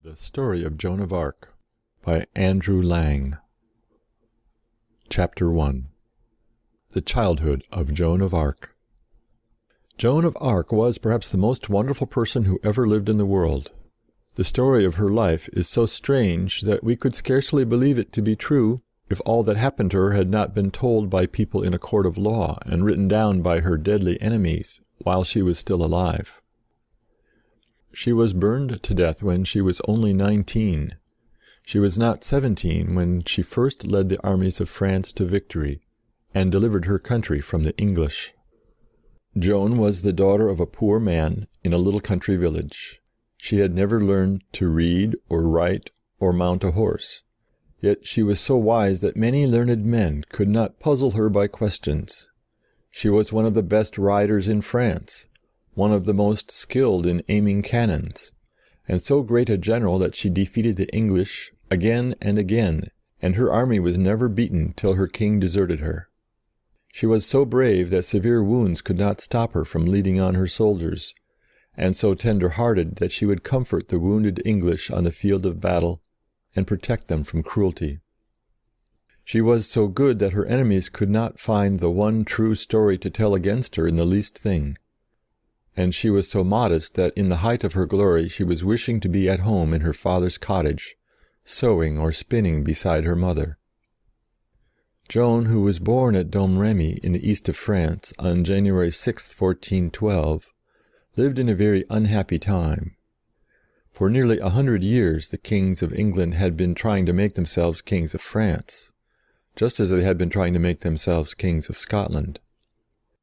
The Story of Joan of Arc by Andrew Lang. Chapter 1. The Childhood of Joan of Arc. Joan of Arc was perhaps the most wonderful person who ever lived in the world. The story of her life is so strange that we could scarcely believe it to be true if all that happened to her had not been told by people in a court of law and written down by her deadly enemies while she was still alive. She was burned to death when she was only 19. She was not 17 when she first led the armies of France to victory, and delivered her country from the English. Joan was the daughter of a poor man in a little country village. She had never learned to read or write or mount a horse. Yet she was so wise that many learned men could not puzzle her by questions. She was one of the best riders in France, one of the most skilled in aiming cannons, and so great a general that she defeated the English again and again, and her army was never beaten till her king deserted her. She was so brave that severe wounds could not stop her from leading on her soldiers, and so tender-hearted that she would comfort the wounded English on the field of battle and protect them from cruelty. She was so good that her enemies could not find the one true story to tell against her in the least thing. And she was so modest that in the height of her glory she was wishing to be at home in her father's cottage, sewing or spinning beside her mother. Joan, who was born at Domremy in the east of France on January 6, 1412, lived in a very unhappy time. For nearly 100 years the kings of England had been trying to make themselves kings of France, just as they had been trying to make themselves kings of Scotland.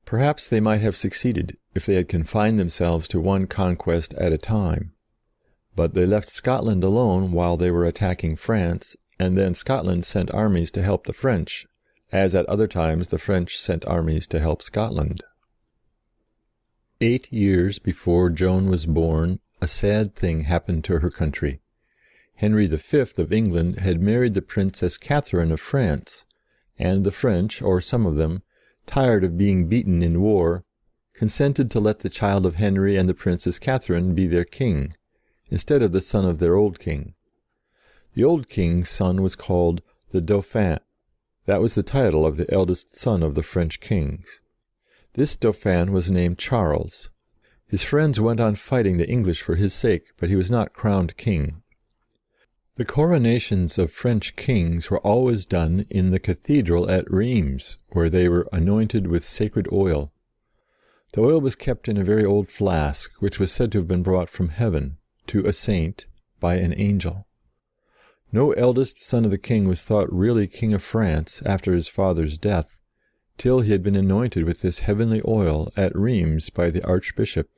Perhaps they might have succeeded if they had confined themselves to one conquest at a time. But they left Scotland alone while they were attacking France, and then Scotland sent armies to help the French, as at other times the French sent armies to help Scotland. 8 years before Joan was born, a sad thing happened to her country. Henry V of England had married the Princess Catherine of France, and the French, or some of them, tired of being beaten in war, consented to let the child of Henry and the Princess Catherine be their king, instead of the son of their old king. The old king's son was called the Dauphin. That was the title of the eldest son of the French kings. This Dauphin was named Charles. His friends went on fighting the English for his sake, but he was not crowned king. The coronations of French kings were always done in the cathedral at Rheims, where they were anointed with sacred oil. The oil was kept in a very old flask, which was said to have been brought from heaven, to a saint, by an angel. No eldest son of the king was thought really king of France after his father's death, till he had been anointed with this heavenly oil at Rheims by the archbishop.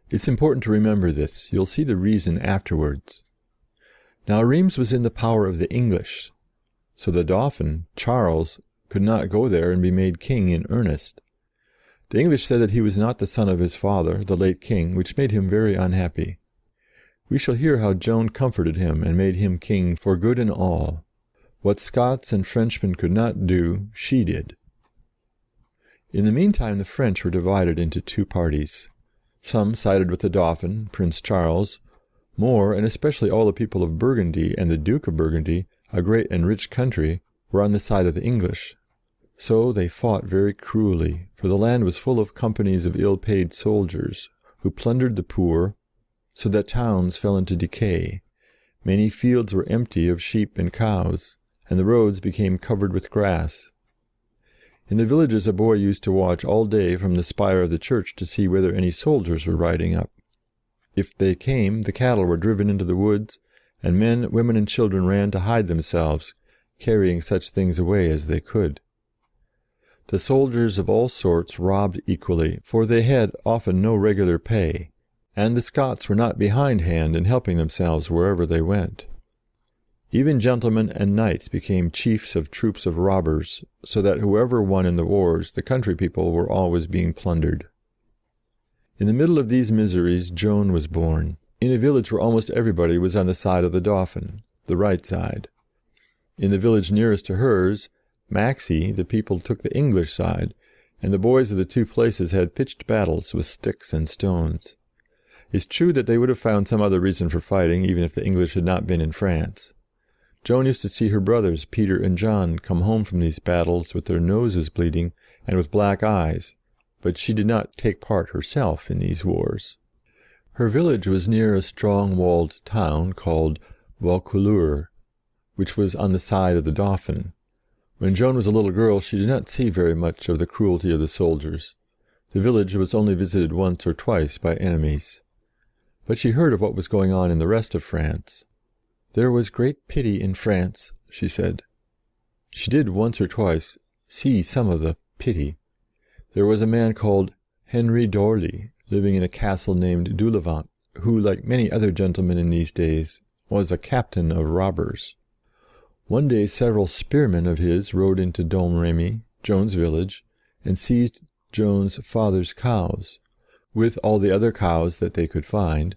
It's important to remember this. You'll see the reason afterwards. Now Rheims was in the power of the English, so the Dauphin, Charles, could not go there and be made king in earnest. The English said that he was not the son of his father, the late king, which made him very unhappy. We shall hear how Joan comforted him and made him king for good and all. What Scots and Frenchmen could not do, she did. In the meantime the French were divided into two parties. Some sided with the Dauphin, Prince Charles. More, and especially all the people of Burgundy and the Duke of Burgundy, a great and rich country, were on the side of the English. So they fought very cruelly, for the land was full of companies of ill-paid soldiers, who plundered the poor, so that towns fell into decay. Many fields were empty of sheep and cows, and the roads became covered with grass. In the villages a boy used to watch all day from the spire of the church to see whether any soldiers were riding up. If they came, the cattle were driven into the woods, and men, women, and children ran to hide themselves, carrying such things away as they could. The soldiers of all sorts robbed equally, for they had often no regular pay, and the Scots were not behindhand in helping themselves wherever they went. Even gentlemen and knights became chiefs of troops of robbers, so that whoever won in the wars, the country people were always being plundered. In the middle of these miseries Joan was born, in a village where almost everybody was on the side of the Dauphin, the right side. In the village nearest to hers, Maxey, the people took the English side, and the boys of the two places had pitched battles with sticks and stones. It's true that they would have found some other reason for fighting, even if the English had not been in France. Joan used to see her brothers, Peter and John, come home from these battles with their noses bleeding and with black eyes, but she did not take part herself in these wars. Her village was near a strong walled town called Vaucouleurs, which was on the side of the Dauphin. When Joan was a little girl, she did not see very much of the cruelty of the soldiers. The village was only visited once or twice by enemies. But she heard of what was going on in the rest of France. There was great pity in France, she said. She did once or twice see some of the pity. There was a man called Henry d'Orly, living in a castle named Dulevant, who, like many other gentlemen in these days, was a captain of robbers. One day several spearmen of his rode into Domremy, Joan's village, and seized Joan's father's cows, with all the other cows that they could find,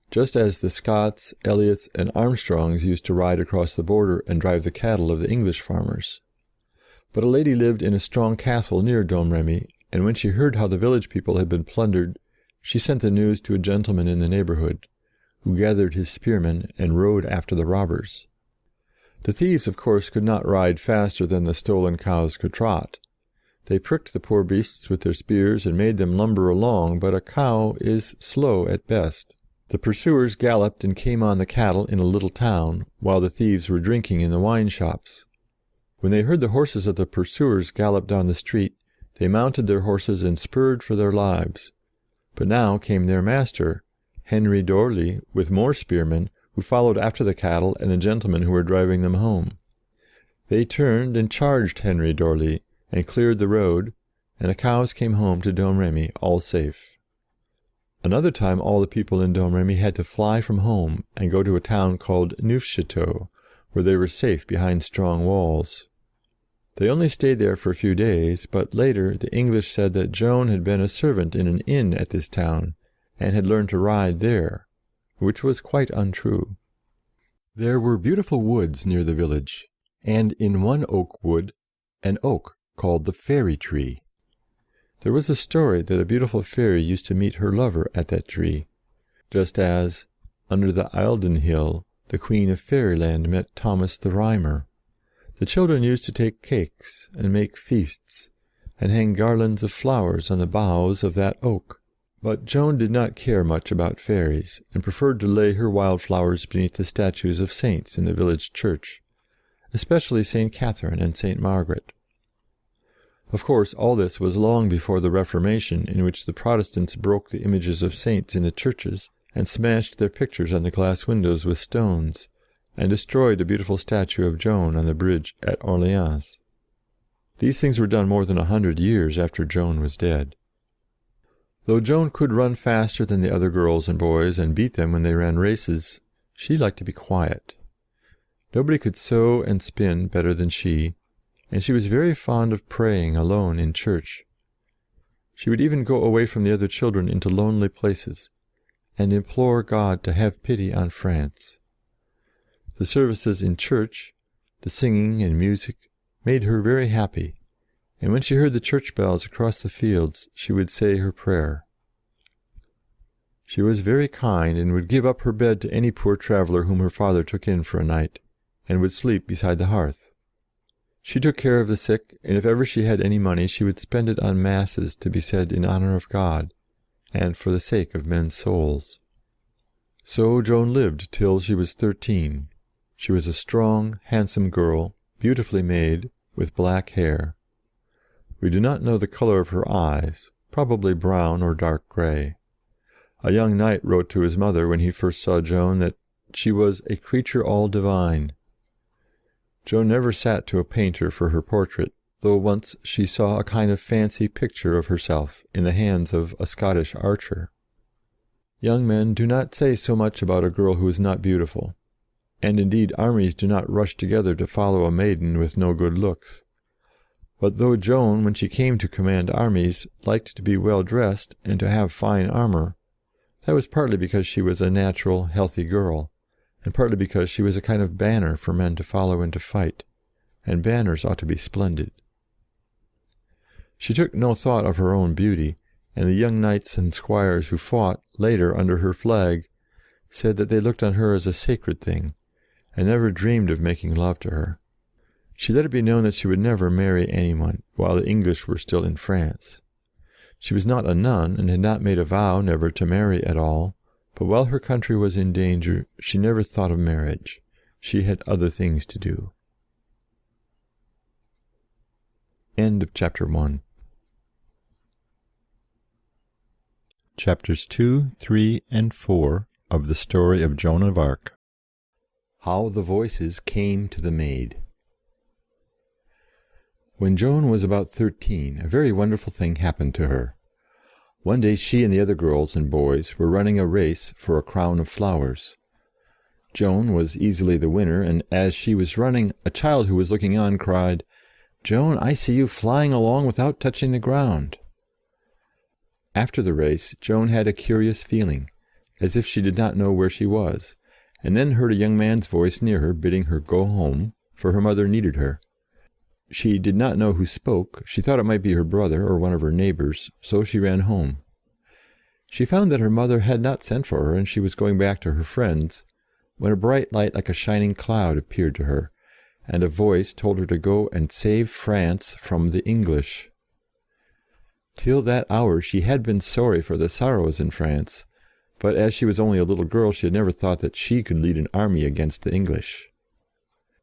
just as the Scotts, Elliots, and Armstrongs used to ride across the border and drive the cattle of the English farmers. But a lady lived in a strong castle near Domremy, and when she heard how the village people had been plundered, she sent the news to a gentleman in the neighborhood, who gathered his spearmen and rode after the robbers. The thieves, of course, could not ride faster than the stolen cows could trot. They pricked the poor beasts with their spears and made them lumber along, but a cow is slow at best. The pursuers galloped and came on the cattle in a little town, while the thieves were drinking in the wine shops. When they heard the horses of the pursuers gallop down the street, they mounted their horses and spurred for their lives. But now came their master, Henry d'Orly, with more spearmen, who followed after the cattle and the gentlemen who were driving them home. They turned and charged Henry d'Orly, and cleared the road, and the cows came home to Domremy, all safe. Another time all the people in Domremy had to fly from home and go to a town called Neufchâteau, where they were safe behind strong walls. They only stayed there for a few days, but later the English said that Joan had been a servant in an inn at this town, and had learned to ride there, which was quite untrue. There were beautiful woods near the village, and in one oak wood, an oak called the Fairy Tree. There was a story that a beautiful fairy used to meet her lover at that tree, just as, under the Eildon Hill, the Queen of Fairyland met Thomas the Rhymer. The children used to take cakes and make feasts, and hang garlands of flowers on the boughs of that oak. But Joan did not care much about fairies, and preferred to lay her wildflowers beneath the statues of saints in the village church, especially St. Catherine and St. Margaret. Of course, all this was long before the Reformation, in which the Protestants broke the images of saints in the churches and smashed their pictures on the glass windows with stones, and destroyed the beautiful statue of Joan on the bridge at Orléans. These things were done more than 100 years after Joan was dead. Though Joan could run faster than the other girls and boys and beat them when they ran races, she liked to be quiet. Nobody could sew and spin better than she, and she was very fond of praying alone in church. She would even go away from the other children into lonely places, and implore God to have pity on France. The services in church, the singing and music, made her very happy, and when she heard the church bells across the fields, she would say her prayer. She was very kind, and would give up her bed to any poor traveller whom her father took in for a night, and would sleep beside the hearth. She took care of the sick, and if ever she had any money, she would spend it on masses to be said in honor of God, and for the sake of men's souls. So Joan lived till she was 13. She was a strong, handsome girl, beautifully made, with black hair. We do not know the color of her eyes, probably brown or dark gray. A young knight wrote to his mother when he first saw Joan that she was a creature all divine. Joan never sat to a painter for her portrait, though once she saw a kind of fancy picture of herself in the hands of a Scottish archer. Young men do not say so much about a girl who is not beautiful, and indeed armies do not rush together to follow a maiden with no good looks. But though Joan, when she came to command armies, liked to be well dressed and to have fine armour, that was partly because she was a natural, healthy girl, and partly because she was a kind of banner for men to follow and to fight, and banners ought to be splendid. She took no thought of her own beauty, and the young knights and squires who fought, later, under her flag, said that they looked on her as a sacred thing, and never dreamed of making love to her. She let it be known that she would never marry anyone, while the English were still in France. She was not a nun, and had not made a vow never to marry at all, but while her country was in danger, she never thought of marriage. She had other things to do. End of chapter 1. Chapters 2, 3, and 4 of the story of Joan of Arc. How the Voices Came to the Maid. When Joan was about 13, a very wonderful thing happened to her. One day she and the other girls and boys were running a race for a crown of flowers. Joan was easily the winner, and as she was running, a child who was looking on cried, "Joan, I see you flying along without touching the ground." After the race, Joan had a curious feeling, as if she did not know where she was, and then heard a young man's voice near her bidding her go home, for her mother needed her. She did not know who spoke. She thought it might be her brother or one of her neighbors, so she ran home. She found that her mother had not sent for her, and she was going back to her friends, when a bright light like a shining cloud appeared to her, and a voice told her to go and save France from the English. Till that hour she had been sorry for the sorrows in France, but as she was only a little girl she had never thought that she could lead an army against the English.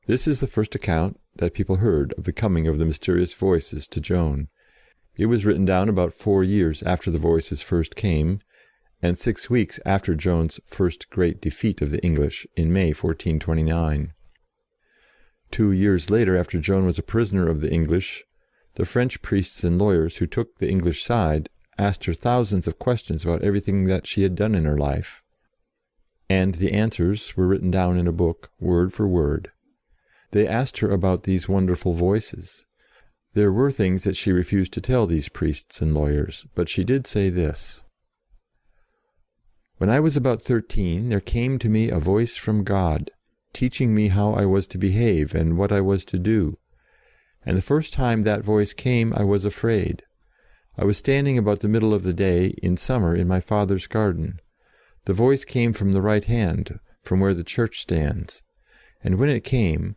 This is the first account that people heard of the coming of the mysterious voices to Joan. It was written down about 4 years after the voices first came, and 6 weeks after Joan's first great defeat of the English in May 1429. 2 years later, after Joan was a prisoner of the English, the French priests and lawyers who took the English side asked her thousands of questions about everything that she had done in her life, and the answers were written down in a book, word for word. They asked her about these wonderful voices. There were things that she refused to tell these priests and lawyers, but she did say this: "When I was about 13, there came to me a voice from God, teaching me how I was to behave and what I was to do. And the first time that voice came, I was afraid. I was standing about the middle of the day, in summer, in my father's garden. The voice came from the right hand, from where the church stands, and when it came,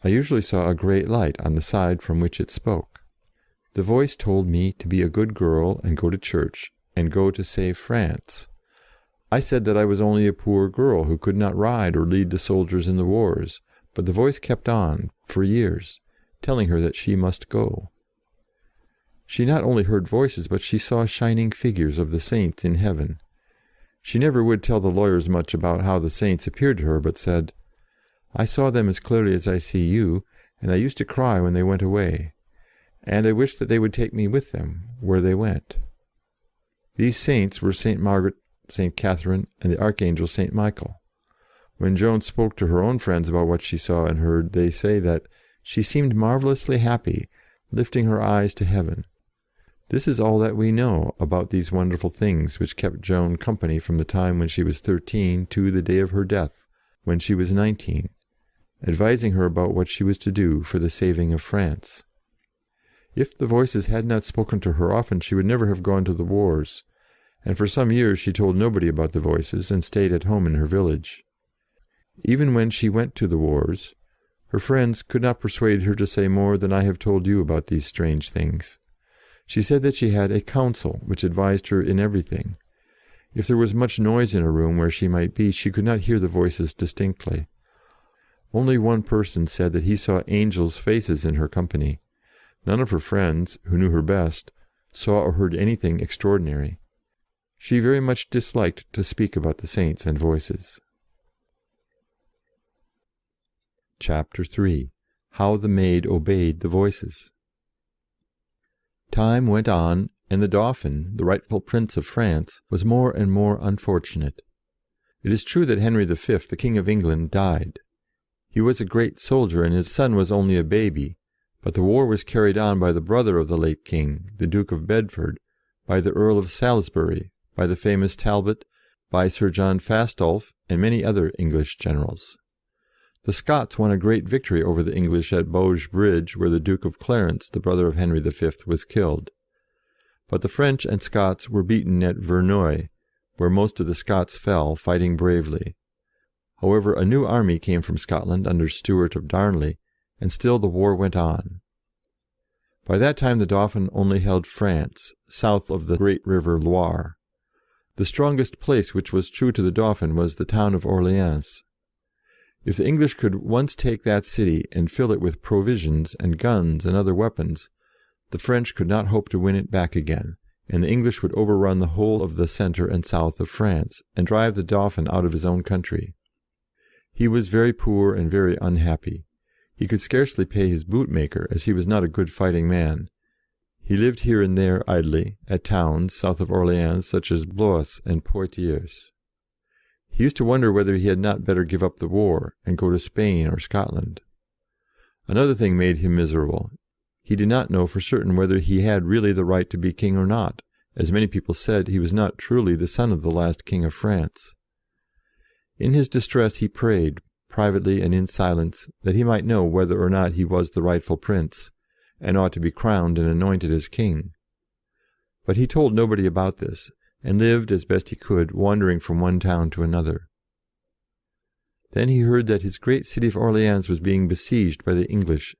I usually saw a great light on the side from which it spoke. The voice told me to be a good girl and go to church, and go to save France. I said that I was only a poor girl who could not ride or lead the soldiers in the wars, but the voice kept on, for years, telling her that she must go. She not only heard voices, but she saw shining figures of the saints in heaven. She never would tell the lawyers much about how the saints appeared to her, but said, 'I saw them as clearly as I see you, and I used to cry when they went away, and I wished that they would take me with them where they went.' These saints were St. Margaret, St. Catherine, and the Archangel St. Michael. When Joan spoke to her own friends about what she saw and heard, they say that she seemed marvelously happy, lifting her eyes to heaven. This is all that we know about these wonderful things which kept Joan company from the time when she was 13 to the day of her death, when she was 19, advising her about what she was to do for the saving of France. If the voices had not spoken to her often, she would never have gone to the wars, and for some years she told nobody about the voices and stayed at home in her village. Even when she went to the wars, her friends could not persuade her to say more than I have told you about these strange things. She said that she had a council which advised her in everything. If there was much noise in a room where she might be, she could not hear the voices distinctly. Only one person said that he saw angels' faces in her company. None of her friends, who knew her best, saw or heard anything extraordinary. She very much disliked to speak about the saints and voices. Chapter 3. How the Maid Obeyed the Voices. Time went on, and the Dauphin, the rightful Prince of France, was more and more unfortunate. It is true that Henry V, the King of England, died. He was a great soldier, and his son was only a baby, but the war was carried on by the brother of the late king, the Duke of Bedford, by the Earl of Salisbury, by the famous Talbot, by Sir John Fastolf, and many other English generals. The Scots won a great victory over the English at Bowes Bridge, where the Duke of Clarence, the brother of Henry V, was killed. but the French and Scots were beaten at Verneuil, where most of the Scots fell, fighting bravely. However, a new army came from Scotland under Stewart of Darnley, and still the war went on. By that time the Dauphin only held France, south of the great river Loire. The strongest place which was true to the Dauphin was the town of Orleans. If the English could once take that city and fill it with provisions and guns and other weapons, the French could not hope to win it back again, and the English would overrun the whole of the centre and south of France, and drive the Dauphin out of his own country. He was very poor and very unhappy. He could scarcely pay his bootmaker, as he was not a good fighting man. He lived here and there idly, at towns south of Orleans, such as Blois and Poitiers. He used to wonder whether he had not better give up the war, and go to Spain or Scotland. Another thing made him miserable. He did not know for certain whether he had really the right to be king or not, as many people said he was not truly the son of the last king of France. In his distress he prayed, privately and in silence, that he might know whether or not he was the rightful prince, and ought to be crowned and anointed as king. But he told nobody about this, and lived as best he could, wandering from one town to another. Then he heard that his great city of Orleans was being besieged by the English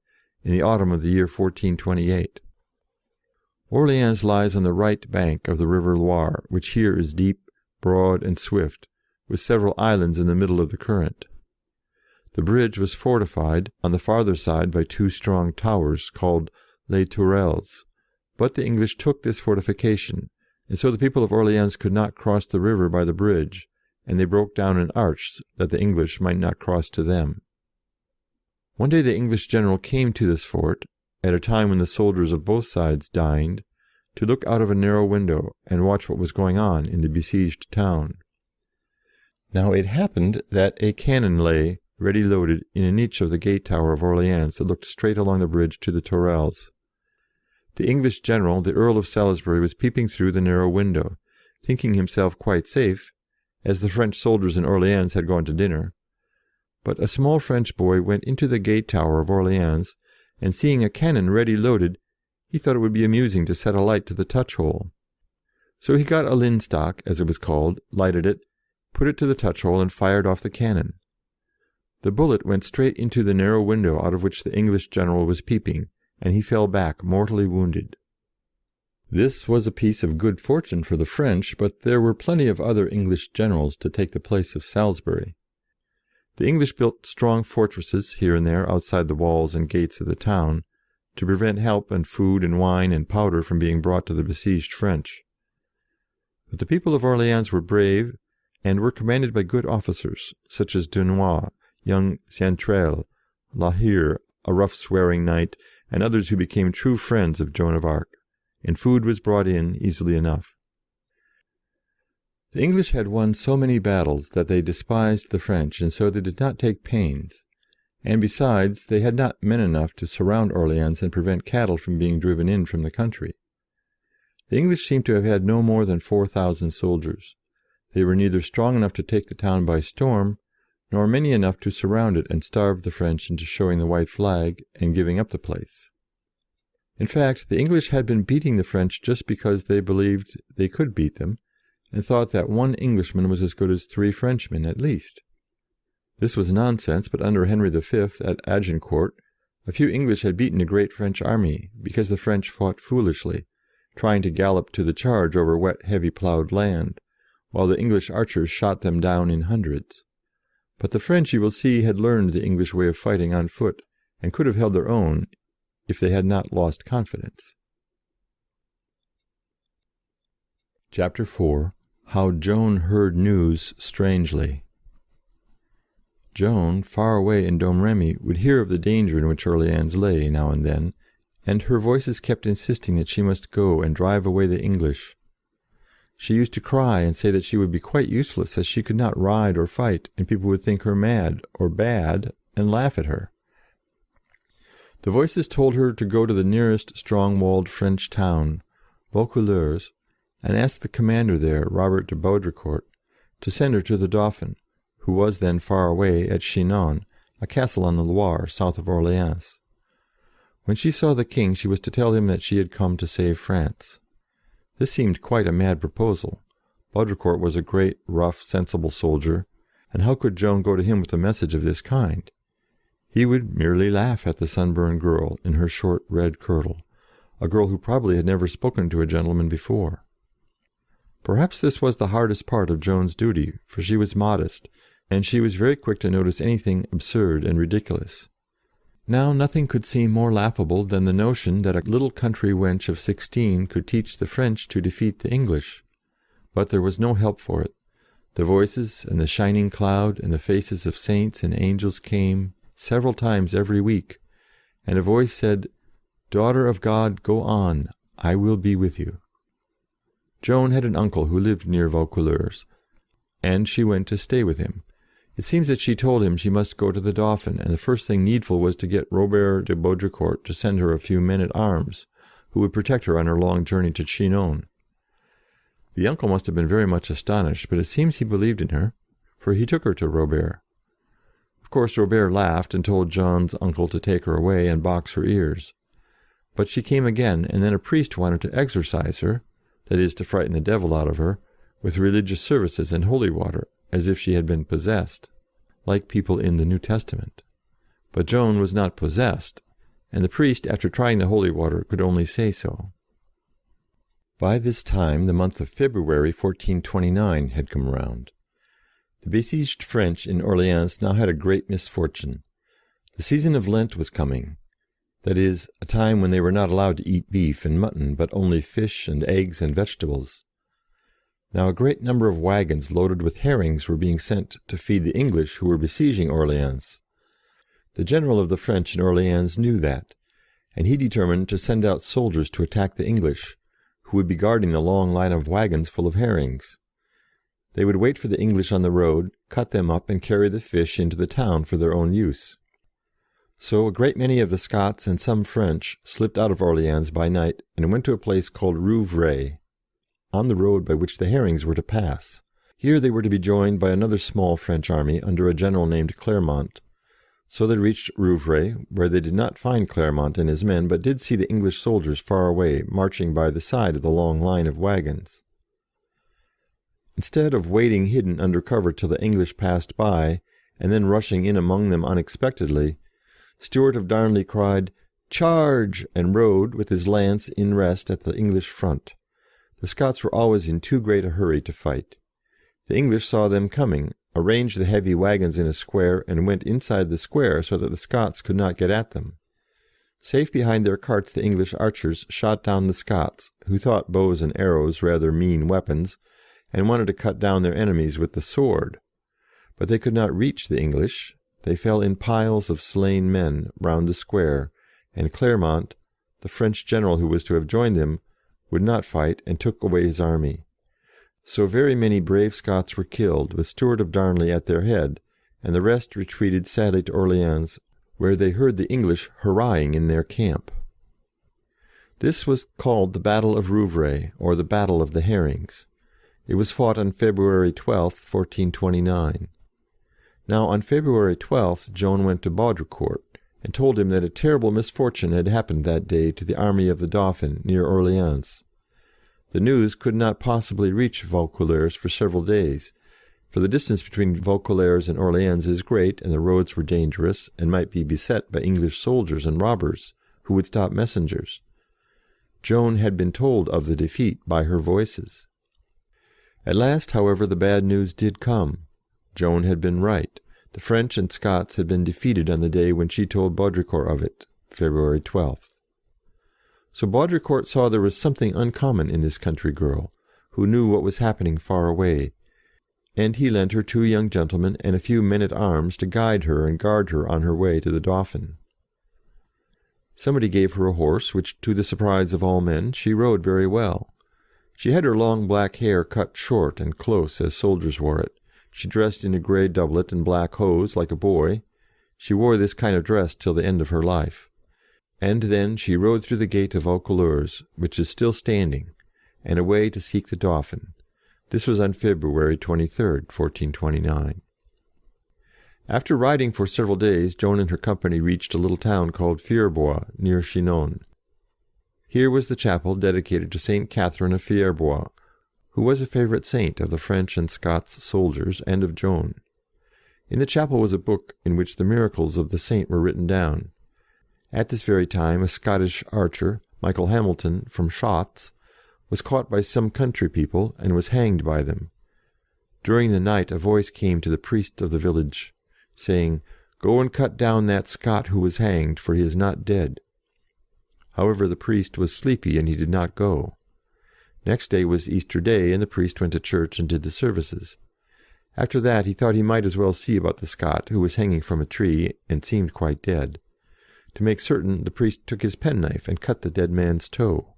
in the autumn of the year 1428. Orleans lies on the right bank of the river Loire, which here is deep, broad, and swift, with several islands in the middle of the current. The bridge was fortified on the farther side by two strong towers, called Les Tourelles, but the English took this fortification, and so the people of Orleans could not cross the river by the bridge, and they broke down an arch that the English might not cross to them. One day the English general came to this fort, at a time when the soldiers of both sides dined, to look out of a narrow window and watch what was going on in the besieged town. Now it happened that a cannon lay, ready loaded, in a niche of the gate tower of Orleans that looked straight along the bridge to the Tourelles. The English general, the Earl of Salisbury, was peeping through the narrow window, thinking himself quite safe, as the French soldiers in Orleans had gone to dinner. But a small French boy went into the gate tower of Orleans, and seeing a cannon ready loaded, he thought it would be amusing to set a light to the touch-hole. So he got a linstock, as it was called, lighted it, put it to the touch-hole, and fired off the cannon. The bullet went straight into the narrow window out of which the English general was peeping, and he fell back mortally wounded. This was a piece of good fortune for the French, but there were plenty of other English generals to take the place of Salisbury. The English built strong fortresses here and there outside the walls and gates of the town, to prevent help and food and wine and powder from being brought to the besieged French. But the people of Orleans were brave, and were commanded by good officers, such as Dunois, young Saintrel, La Hire, a rough swearing knight, and others who became true friends of Joan of Arc, and food was brought in easily enough. The English had won so many battles that they despised the French, and so they did not take pains, and besides, they had not men enough to surround Orleans and prevent cattle from being driven in from the country. The English seem to have had no more than 4,000 soldiers. They were neither strong enough to take the town by storm, nor many enough to surround it and starve the French into showing the white flag and giving up the place. In fact, the English had been beating the French just because they believed they could beat them, and thought that one Englishman was as good as 3 Frenchmen at least. This was nonsense, but under Henry V at Agincourt, a few English had beaten a great French army, because the French fought foolishly, trying to gallop to the charge over wet, heavy ploughed land, while the English archers shot them down in hundreds. But the French, you will see, had learned the English way of fighting on foot, and could have held their own if they had not lost confidence. Chapter 4. How Joan heard news strangely. Joan, far away in Domremy, would hear of the danger in which Orleans lay now and then, and her voices kept insisting that she must go and drive away the English. She used to cry and say that she would be quite useless, as she could not ride or fight, and people would think her mad or bad and laugh at her. The voices told her to go to the nearest strong-walled French town, Vaucouleurs, and ask the commander there, Robert de Baudricourt, to send her to the Dauphin, who was then far away at Chinon, a castle on the Loire, south of Orleans. When she saw the king, she was to tell him that she had come to save France. This seemed quite a mad proposal. Baudricourt was a great, rough, sensible soldier, and how could Joan go to him with a message of this kind? He would merely laugh at the sunburned girl in her short red kirtle, a girl who probably had never spoken to a gentleman before. Perhaps this was the hardest part of Joan's duty, for she was modest, and she was very quick to notice anything absurd and ridiculous. Now nothing could seem more laughable than the notion that a little country wench of 16 could teach the French to defeat the English. But there was no help for it. The voices and the shining cloud and the faces of saints and angels came several times every week, and a voice said, "Daughter of God, go on, I will be with you." Joan had an uncle who lived near Vaucouleurs, and she went to stay with him. It seems that she told him she must go to the Dauphin, and the first thing needful was to get Robert de Baudricourt to send her a few men-at-arms, who would protect her on her long journey to Chinon. The uncle must have been very much astonished, but it seems he believed in her, for he took her to Robert. Of course, Robert laughed and told Joan's uncle to take her away and box her ears. But she came again, and then a priest wanted to exorcise her, that is, to frighten the devil out of her, with religious services and holy water, as if she had been possessed, like people in the New Testament. But Joan was not possessed, and the priest, after trying the holy water, could only say so. By this time, the month of February 1429 had come round. The besieged French in Orleans now had a great misfortune. The season of Lent was coming, that is, a time when they were not allowed to eat beef and mutton, but only fish and eggs and vegetables. Now a great number of wagons loaded with herrings were being sent to feed the English who were besieging Orleans. The general of the French in Orleans knew that, and he determined to send out soldiers to attack the English, who would be guarding the long line of wagons full of herrings. They would wait for the English on the road, cut them up, and carry the fish into the town for their own use. So a great many of the Scots and some French slipped out of Orleans by night and went to a place called Rouvray, on the road by which the herrings were to pass. Here they were to be joined by another small French army under a general named Clermont. So they reached Rouvray, where they did not find Clermont and his men, but did see the English soldiers far away, marching by the side of the long line of wagons. Instead of waiting hidden under cover till the English passed by, and then rushing in among them unexpectedly, Stewart of Darnley cried, "Charge!" and rode, with his lance in rest at the English front. The Scots were always in too great a hurry to fight. The English saw them coming, arranged the heavy wagons in a square, and went inside the square so that the Scots could not get at them. Safe behind their carts, the English archers shot down the Scots, who thought bows and arrows rather mean weapons, and wanted to cut down their enemies with the sword. But they could not reach the English. They fell in piles of slain men round the square, and Clermont, the French general who was to have joined them, would not fight, and took away his army. So very many brave Scots were killed, with Stewart of Darnley at their head, and the rest retreated sadly to Orleans, where they heard the English hurrahing in their camp. This was called the Battle of Rouvray, or the Battle of the Herrings. It was fought on February 12th, 1429. Now on February 12th Joan went to Baudricourt, and told him that a terrible misfortune had happened that day to the army of the Dauphin near Orleans. The news could not possibly reach Vaucouleurs for several days, for the distance between Vaucouleurs and Orleans is great, and the roads were dangerous, and might be beset by English soldiers and robbers, who would stop messengers. Joan had been told of the defeat by her voices. At last, however, the bad news did come. Joan had been right. The French and Scots had been defeated on the day when she told Baudricourt of it, February 12th. So Baudricourt saw there was something uncommon in this country girl, who knew what was happening far away, and he lent her 2 young gentlemen and a few men-at-arms to guide her and guard her on her way to the Dauphin. Somebody gave her a horse, which, to the surprise of all men, she rode very well. She had her long black hair cut short and close, as soldiers wore it. She dressed in a grey doublet and black hose, like a boy. She wore this kind of dress till the end of her life. And then she rode through the gate of Vaucouleurs, which is still standing, and away to seek the Dauphin. This was on February 23rd, 1429. After riding for several days, Joan and her company reached a little town called Fierbois, near Chinon. Here was the chapel dedicated to Saint Catherine of Fierbois, who was a favourite saint of the French and Scots soldiers and of Joan. In the chapel was a book in which the miracles of the saint were written down. At this very time a Scottish archer, Michael Hamilton, from Shotts, was caught by some country people and was hanged by them. During the night a voice came to the priest of the village, saying, "Go and cut down that Scot who was hanged, for he is not dead." However, the priest was sleepy and he did not go. Next day was Easter Day, and the priest went to church and did the services. After that he thought he might as well see about the Scot, who was hanging from a tree and seemed quite dead. To make certain, the priest took his penknife and cut the dead man's toe.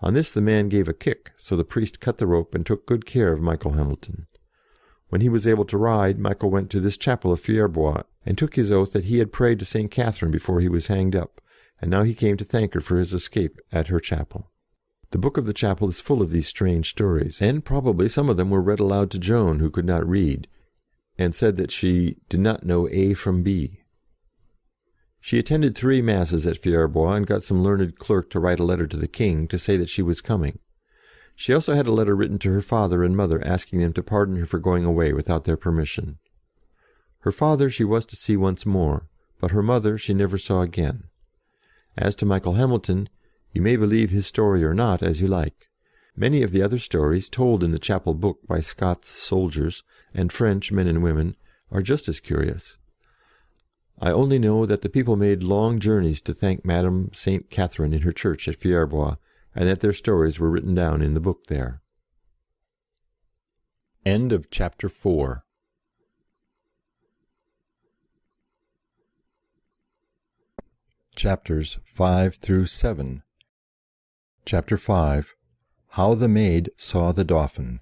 On this the man gave a kick, so the priest cut the rope and took good care of Michael Hamilton. When he was able to ride, Michael went to this chapel of Fierbois and took his oath that he had prayed to St. Catherine before he was hanged up, and now he came to thank her for his escape at her chapel. The book of the chapel is full of these strange stories, and probably some of them were read aloud to Joan, who could not read, and said that she did not know A from B. She attended 3 masses at Fierbois and got some learned clerk to write a letter to the king to say that she was coming. She also had a letter written to her father and mother asking them to pardon her for going away without their permission. Her father she was to see once more, but her mother she never saw again. As to Michael Hamilton, you may believe his story or not, as you like. Many of the other stories told in the chapel book by Scots soldiers and French men and women are just as curious. I only know that the people made long journeys to thank Madame Saint Catherine in her church at Fierbois, and that their stories were written down in the book there. End of chapter 4. Chapters 5 through 7. Chapter 5. How the Maid Saw the Dauphin.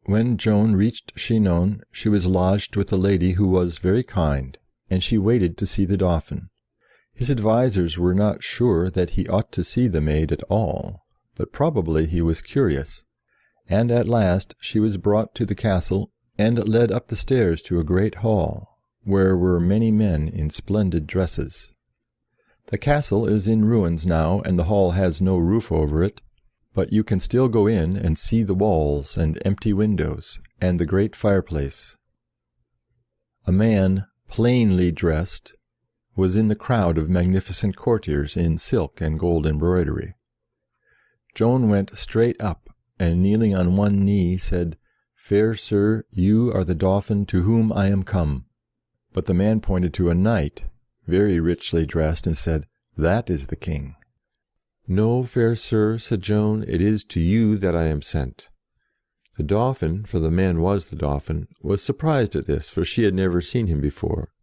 When Joan reached Chinon, she was lodged with a lady who was very kind, and she waited to see the Dauphin. His advisers were not sure that he ought to see the Maid at all, but probably he was curious, and at last she was brought to the castle and led up the stairs to a great hall, where were many men in splendid dresses. The castle is in ruins now, and the hall has no roof over it, but you can still go in and see the walls and empty windows, and the great fireplace. A man, plainly dressed, was in the crowd of magnificent courtiers in silk and gold embroidery. Joan went straight up, and kneeling on one knee, said, "Fair sir, you are the Dauphin to whom I am come." But the man pointed to a knight, very richly dressed, and said, "That is the king." "No, fair sir," said Joan, "it is to you that I am sent." The Dauphin, for the man was the Dauphin, was surprised at this, for she had never seen him before.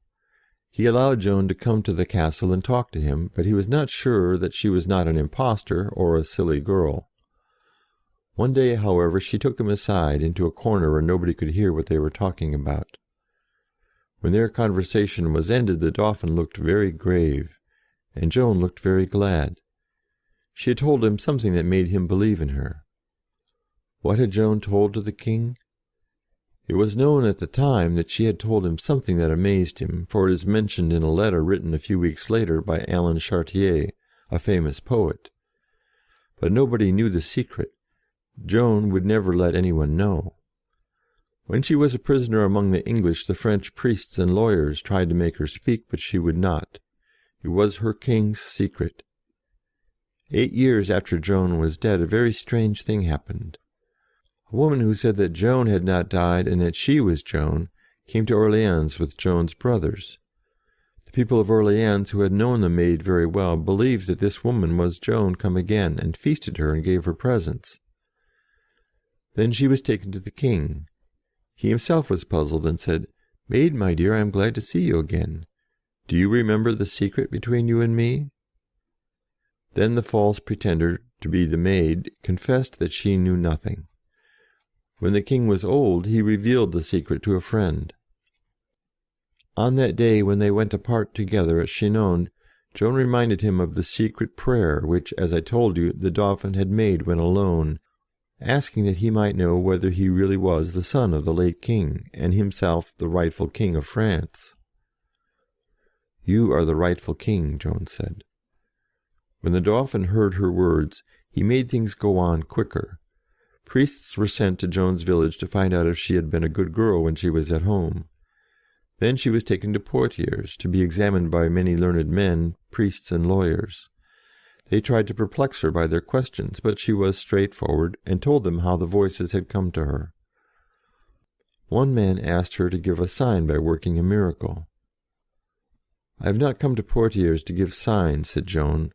He allowed Joan to come to the castle and talk to him, but he was not sure that she was not an impostor or a silly girl. One day, however, she took him aside into a corner where nobody could hear what they were talking about. When their conversation was ended, the Dauphin looked very grave, and Joan looked very glad. She had told him something that made him believe in her. What had Joan told to the king? It was known at the time that she had told him something that amazed him, for it is mentioned in a letter written a few weeks later by Alan Chartier, a famous poet. But nobody knew the secret. Joan would never let anyone know. When she was a prisoner among the English, the French priests and lawyers tried to make her speak, but she would not. It was her king's secret. 8 years after Joan was dead, a very strange thing happened. A woman who said that Joan had not died and that she was Joan came to Orleans with Joan's brothers. The people of Orleans, who had known the Maid very well, believed that this woman was Joan come again, and feasted her and gave her presents. Then she was taken to the king. He himself was puzzled and said, "Maid, my dear, I am glad to see you again. Do you remember the secret between you and me?" Then the false pretender to be the Maid confessed that she knew nothing. When the king was old, he revealed the secret to a friend. On that day when they went apart together at Chinon, Joan reminded him of the secret prayer which, as I told you, the Dauphin had made when alone, asking that he might know whether he really was the son of the late king, and himself the rightful king of France. "You are the rightful king," Joan said. When the Dauphin heard her words, he made things go on quicker. Priests were sent to Joan's village to find out if she had been a good girl when she was at home. Then she was taken to Poitiers to be examined by many learned men, priests and lawyers. They tried to perplex her by their questions, but she was straightforward, and told them how the voices had come to her. One man asked her to give a sign by working a miracle. "I have not come to Poitiers to give signs," said Joan,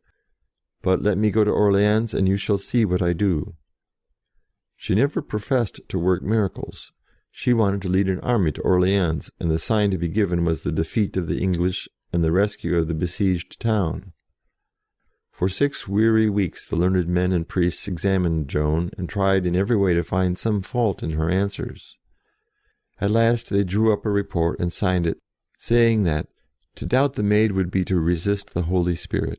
"but let me go to Orléans, and you shall see what I do." She never professed to work miracles. She wanted to lead an army to Orléans, and the sign to be given was the defeat of the English and the rescue of the besieged town. For 6 weary weeks the learned men and priests examined Joan, and tried in every way to find some fault in her answers. At last they drew up a report and signed it, saying that to doubt the Maid would be to resist the Holy Spirit.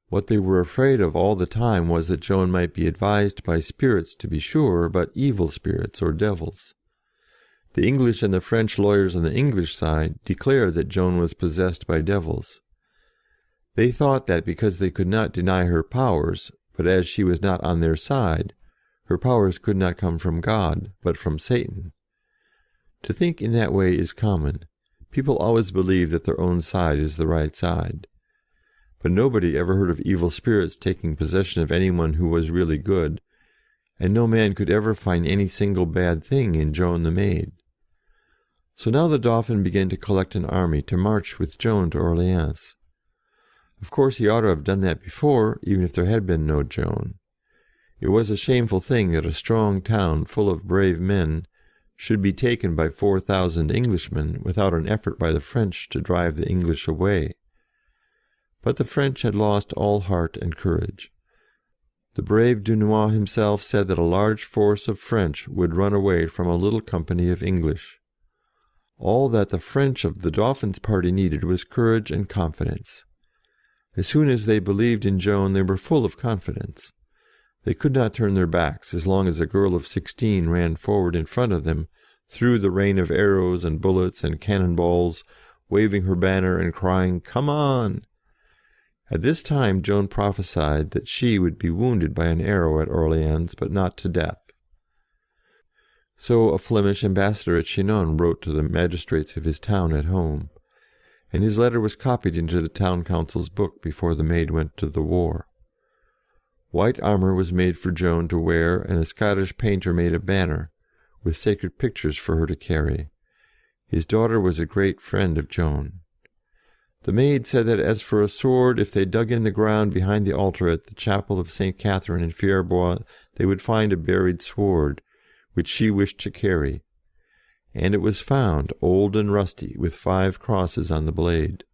What they were afraid of all the time was that Joan might be advised by spirits, to be sure, but evil spirits or devils. The English and the French lawyers on the English side declared that Joan was possessed by devils. They thought that because they could not deny her powers, but as she was not on their side, her powers could not come from God, but from Satan. To think in that way is common. People always believe that their own side is the right side. But nobody ever heard of evil spirits taking possession of anyone who was really good, and no man could ever find any single bad thing in Joan the Maid. So now the Dauphin began to collect an army to march with Joan to Orléans. Of course he ought to have done that before, even if there had been no Joan. It was a shameful thing that a strong town full of brave men should be taken by 4,000 Englishmen without an effort by the French to drive the English away. But the French had lost all heart and courage. The brave Dunois himself said that a large force of French would run away from a little company of English. All that the French of the Dauphin's party needed was courage and confidence. As soon as they believed in Joan, they were full of confidence. They could not turn their backs as long as a girl of 16 ran forward in front of them, through the rain of arrows and bullets and cannon balls, waving her banner and crying, "Come on!" At this time Joan prophesied that she would be wounded by an arrow at Orléans, but not to death. So a Flemish ambassador at Chinon wrote to the magistrates of his town at home, and his letter was copied into the town council's book before the Maid went to the war. White armour was made for Joan to wear, and a Scottish painter made a banner, with sacred pictures for her to carry. His daughter was a great friend of Joan. The Maid said that as for a sword, if they dug in the ground behind the altar at the chapel of St. Catherine in Fierbois, they would find a buried sword, which she wished to carry. And it was found, old and rusty, with 5 crosses on the blade.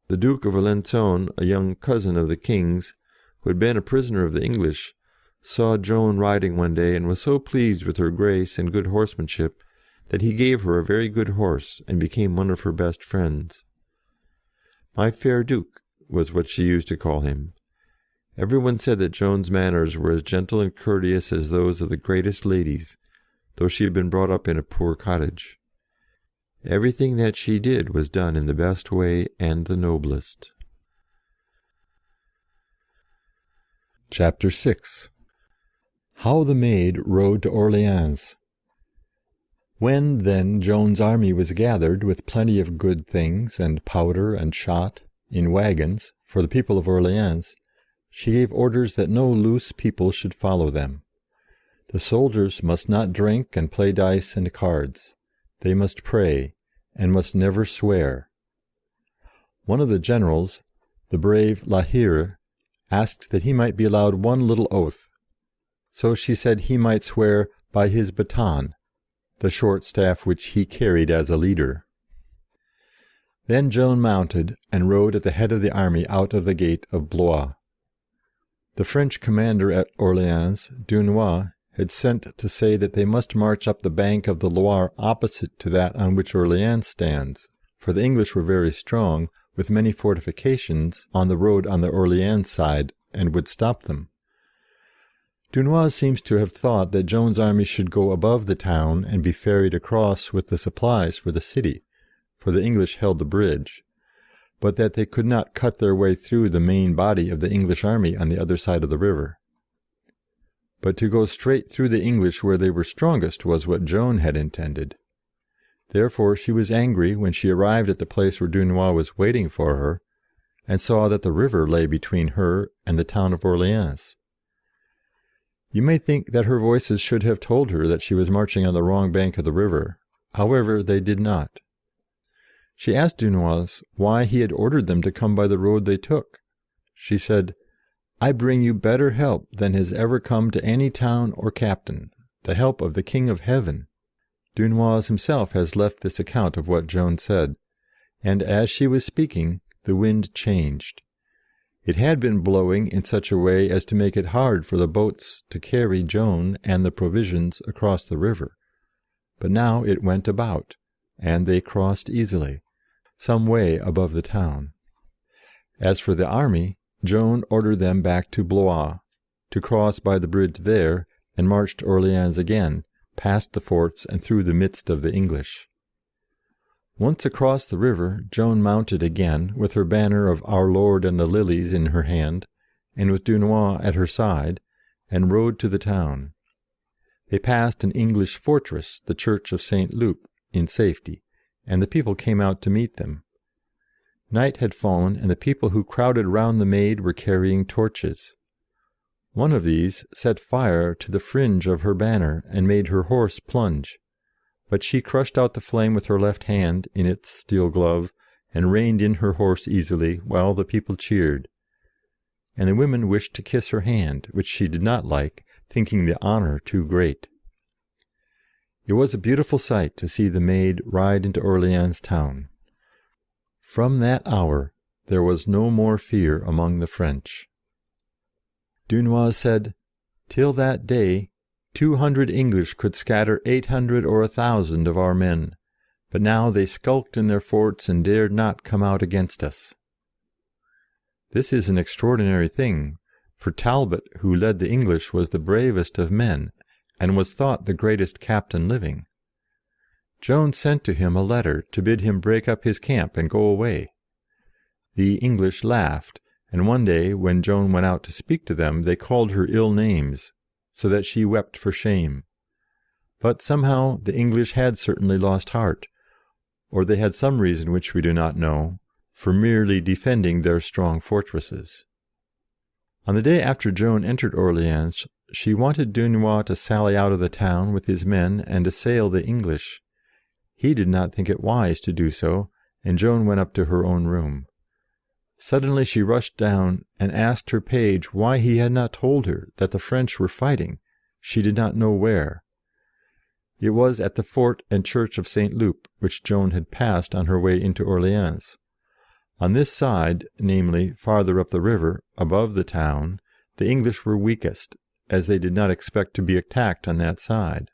The Duke of Alençon, a young cousin of the King's, who had been a prisoner of the English, saw Joan riding one day, and was so pleased with her grace and good horsemanship that he gave her a very good horse, and became one of her best friends. "My fair Duke" was what she used to call him. Everyone said that Joan's manners were as gentle and courteous as those of the greatest ladies, though she had been brought up in a poor cottage. Everything that she did was done in the best way and the noblest. Chapter 6. How the Maid rode to Orléans. When, then, Joan's army was gathered, with plenty of good things, and powder and shot, in wagons, for the people of Orléans, she gave orders that no loose people should follow them. The soldiers must not drink and play dice and cards. They must pray, and must never swear. One of the generals, the brave La Hire, asked that he might be allowed one little oath. So she said he might swear by his baton, the short staff which he carried as a leader. Then Joan mounted, and rode at the head of the army out of the gate of Blois. The French commander at Orléans, Dunois, had sent to say that they must march up the bank of the Loire opposite to that on which Orléans stands, for the English were very strong, with many fortifications on the road on the Orléans side, and would stop them. Dunois seems to have thought that Joan's army should go above the town and be ferried across with the supplies for the city, for the English held the bridge. but that they could not cut their way through the main body of the English army on the other side of the river. But to go straight through the English where they were strongest was what Joan had intended. Therefore she was angry when she arrived at the place where Dunois was waiting for her, and saw that the river lay between her and the town of Orléans. You may think that her voices should have told her that she was marching on the wrong bank of the river. However, they did not. She asked Dunois why he had ordered them to come by the road they took. She said, "I bring you better help than has ever come to any town or captain, the help of the King of Heaven." Dunois himself has left this account of what Joan said, and as she was speaking, the wind changed. It had been blowing in such a way as to make it hard for the boats to carry Joan and the provisions across the river, but now it went about, and they crossed easily, some way above the town. As for the army, Joan ordered them back to Blois, to cross by the bridge there, and march to Orléans again, past the forts and through the midst of the English. Once across the river, Joan mounted again, with her banner of Our Lord and the Lilies in her hand, and with Dunois at her side, and rode to the town. They passed an English fortress, the church of St. Loup, in safety, and the people came out to meet them. Night had fallen, and the people who crowded round the Maid were carrying torches. One of these set fire to the fringe of her banner and made her horse plunge, but she crushed out the flame with her left hand in its steel glove, and reined in her horse easily, while the people cheered. And the women wished to kiss her hand, which she did not like, thinking the honour too great. It was a beautiful sight to see the Maid ride into Orléans town. From that hour there was no more fear among the French. Dunois said, "Till that day 200 English could scatter 800 or 1,000 of our men, but now they skulked in their forts and dared not come out against us." This is an extraordinary thing, for Talbot, who led the English, was the bravest of men, and was thought the greatest captain living. Joan sent to him a letter to bid him break up his camp and go away. The English laughed, and one day, when Joan went out to speak to them, they called her ill names, so that she wept for shame. But somehow the English had certainly lost heart, or they had some reason which we do not know, for merely defending their strong fortresses. On the day after Joan entered Orléans, she wanted Dunois to sally out of the town with his men and assail the English. He did not think it wise to do so, and Joan went up to her own room. Suddenly she rushed down and asked her page why he had not told her that the French were fighting, she did not know where. It was at the fort and church of St. Loup, which Joan had passed on her way into Orléans. On this side, namely, farther up the river, above the town, the English were weakest, as they did not expect to be attacked on that side.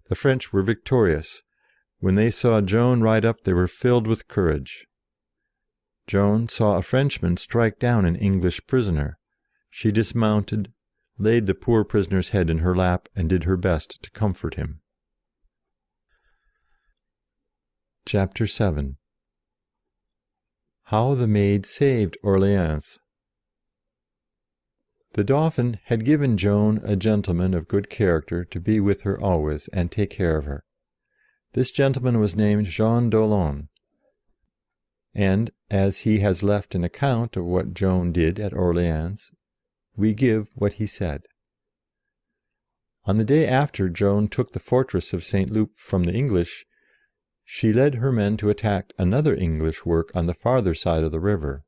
The French were victorious. When they saw Joan ride up, they were filled with courage. Joan saw a Frenchman strike down an English prisoner. She dismounted, laid the poor prisoner's head in her lap, and did her best to comfort him. Chapter 7. How the Maid saved Orléans. The Dauphin had given Joan a gentleman of good character to be with her always and take care of her. This gentleman was named Jean d'Aulon, and as he has left an account of what Joan did at Orléans, we give what he said. On the day after Joan took the fortress of St. Loup from the English, she led her men to attack another English work on the farther side of the river.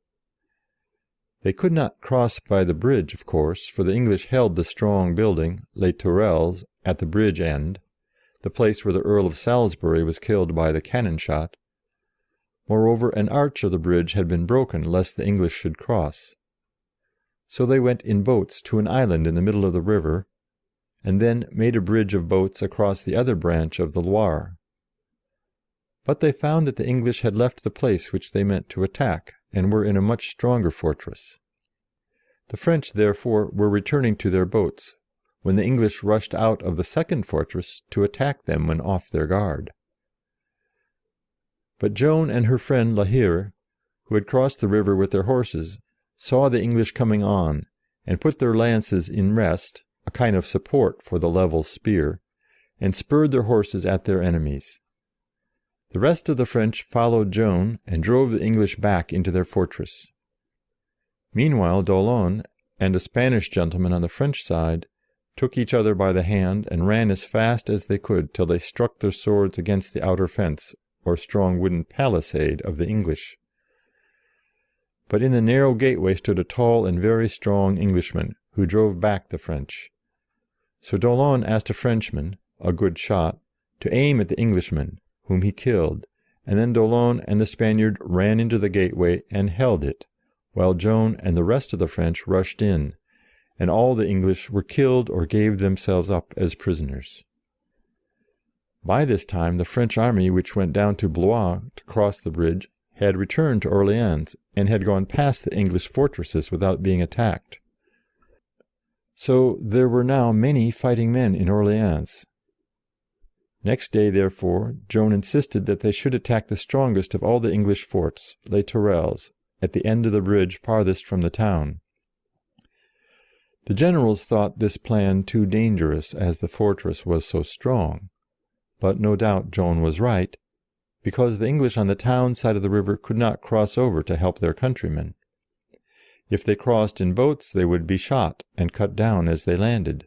They could not cross by the bridge, of course, for the English held the strong building, Les Tourelles, at the bridge end, the place where the Earl of Salisbury was killed by the cannon shot. Moreover, an arch of the bridge had been broken lest the English should cross. So they went in boats to an island in the middle of the river, and then made a bridge of boats across the other branch of the Loire. But they found that the English had left the place which they meant to attack, and were in a much stronger fortress. The French, therefore, were returning to their boats, when the English rushed out of the second fortress to attack them when off their guard. But Joan and her friend La Hire, who had crossed the river with their horses, saw the English coming on, and put their lances in rest, a kind of support for the level spear, and spurred their horses at their enemies. The rest of the French followed Joan and drove the English back into their fortress. Meanwhile d'Aulon and a Spanish gentleman on the French side took each other by the hand and ran as fast as they could till they struck their swords against the outer fence, or strong wooden palisade, of the English. But in the narrow gateway stood a tall and very strong Englishman, who drove back the French. So d'Aulon asked a Frenchman, a good shot, to aim at the Englishman, whom he killed, and then d'Aulon and the Spaniard ran into the gateway and held it, while Joan and the rest of the French rushed in, and all the English were killed or gave themselves up as prisoners. By this time the French army which went down to Blois to cross the bridge had returned to Orléans, and had gone past the English fortresses without being attacked. So there were now many fighting men in Orléans. Next day, therefore, Joan insisted that they should attack the strongest of all the English forts, Les Tourelles, at the end of the bridge farthest from the town. The generals thought this plan too dangerous, as the fortress was so strong, but no doubt Joan was right, because the English on the town side of the river could not cross over to help their countrymen. If they crossed in boats, they would be shot and cut down as they landed.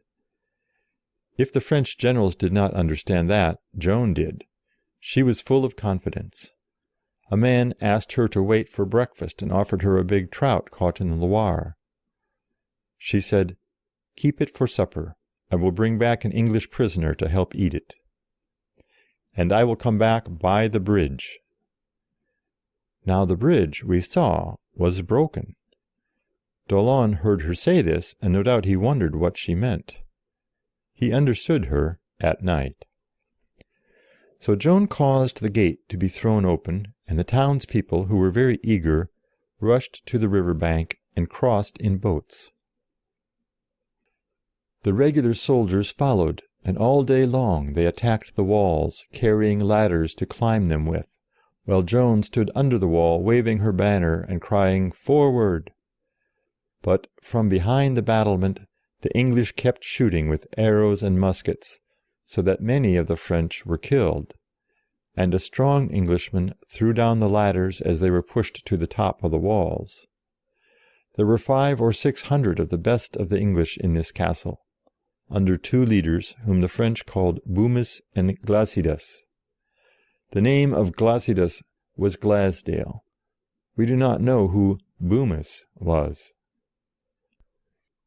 If the French generals did not understand that, Joan did. She was full of confidence. A man asked her to wait for breakfast and offered her a big trout caught in the Loire. She said, "Keep it for supper. I will bring back an English prisoner to help eat it. And I will come back by the bridge." Now the bridge, we saw, was broken. d'Aulon heard her say this, and no doubt he wondered what she meant. He understood her at night. So Joan caused the gate to be thrown open, and the townspeople, who were very eager, rushed to the river bank and crossed in boats. The regular soldiers followed, and all day long they attacked the walls, carrying ladders to climb them with, while Joan stood under the wall waving her banner and crying, "Forward!" But from behind the battlement the English kept shooting with arrows and muskets, so that many of the French were killed, and a strong Englishman threw down the ladders as they were pushed to the top of the walls. There were 500 or 600 of the best of the English in this castle, under 2 leaders whom the French called Bumus and Glacidas. The name of Glacidas was Glasdale. We do not know who Bumus was.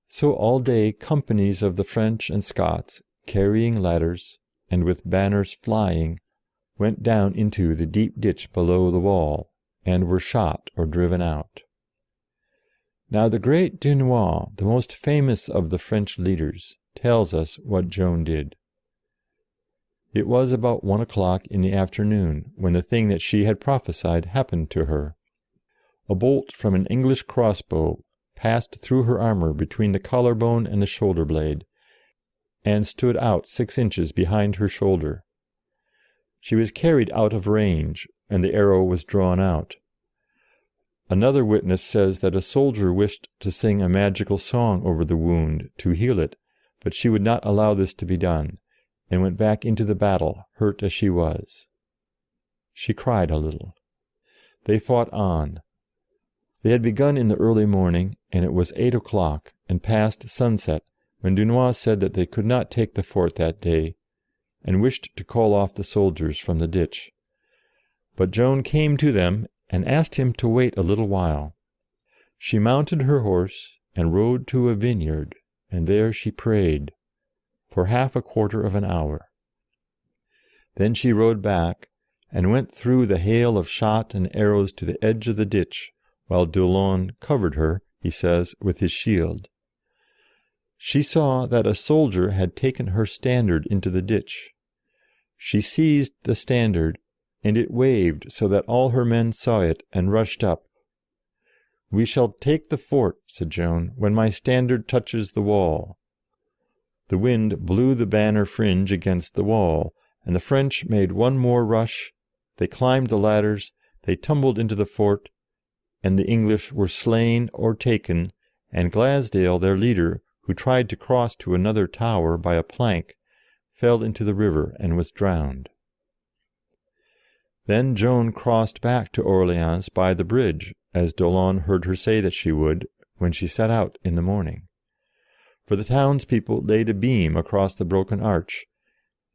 So all day companies of the French and Scots, carrying ladders, and with banners flying, went down into the deep ditch below the wall, and were shot or driven out. Now the great Dunois, the most famous of the French leaders, tells us what Joan did. It was about 1 o'clock in the afternoon when the thing that she had prophesied happened to her. A bolt from an English crossbow passed through her armour between the collarbone and the shoulder blade, and stood out 6 inches behind her shoulder. She was carried out of range, and the arrow was drawn out. Another witness says that a soldier wished to sing a magical song over the wound to heal it, but she would not allow this to be done, and went back into the battle, hurt as she was. She cried a little. They fought on. They had begun in the early morning, and it was 8 o'clock, and past sunset, when Dunois said that they could not take the fort that day, and wished to call off the soldiers from the ditch. But Joan came to them, and asked him to wait a little while. She mounted her horse, and rode to a vineyard, and there she prayed, for half a quarter of an hour. Then she rode back, and went through the hail of shot and arrows to the edge of the ditch, while d'Aulon covered her, he says, with his shield. She saw that a soldier had taken her standard into the ditch. She seized the standard, and it waved so that all her men saw it and rushed up. "We shall take the fort," said Joan, "when my standard touches the wall." The wind blew the banner fringe against the wall, and the French made one more rush. They climbed the ladders, they tumbled into the fort, and the English were slain or taken, and Glasdale, their leader, who tried to cross to another tower by a plank, fell into the river and was drowned. Then Joan crossed back to Orleans by the bridge, as d'Aulon heard her say that she would, when she set out in the morning. For the townspeople laid a beam across the broken arch,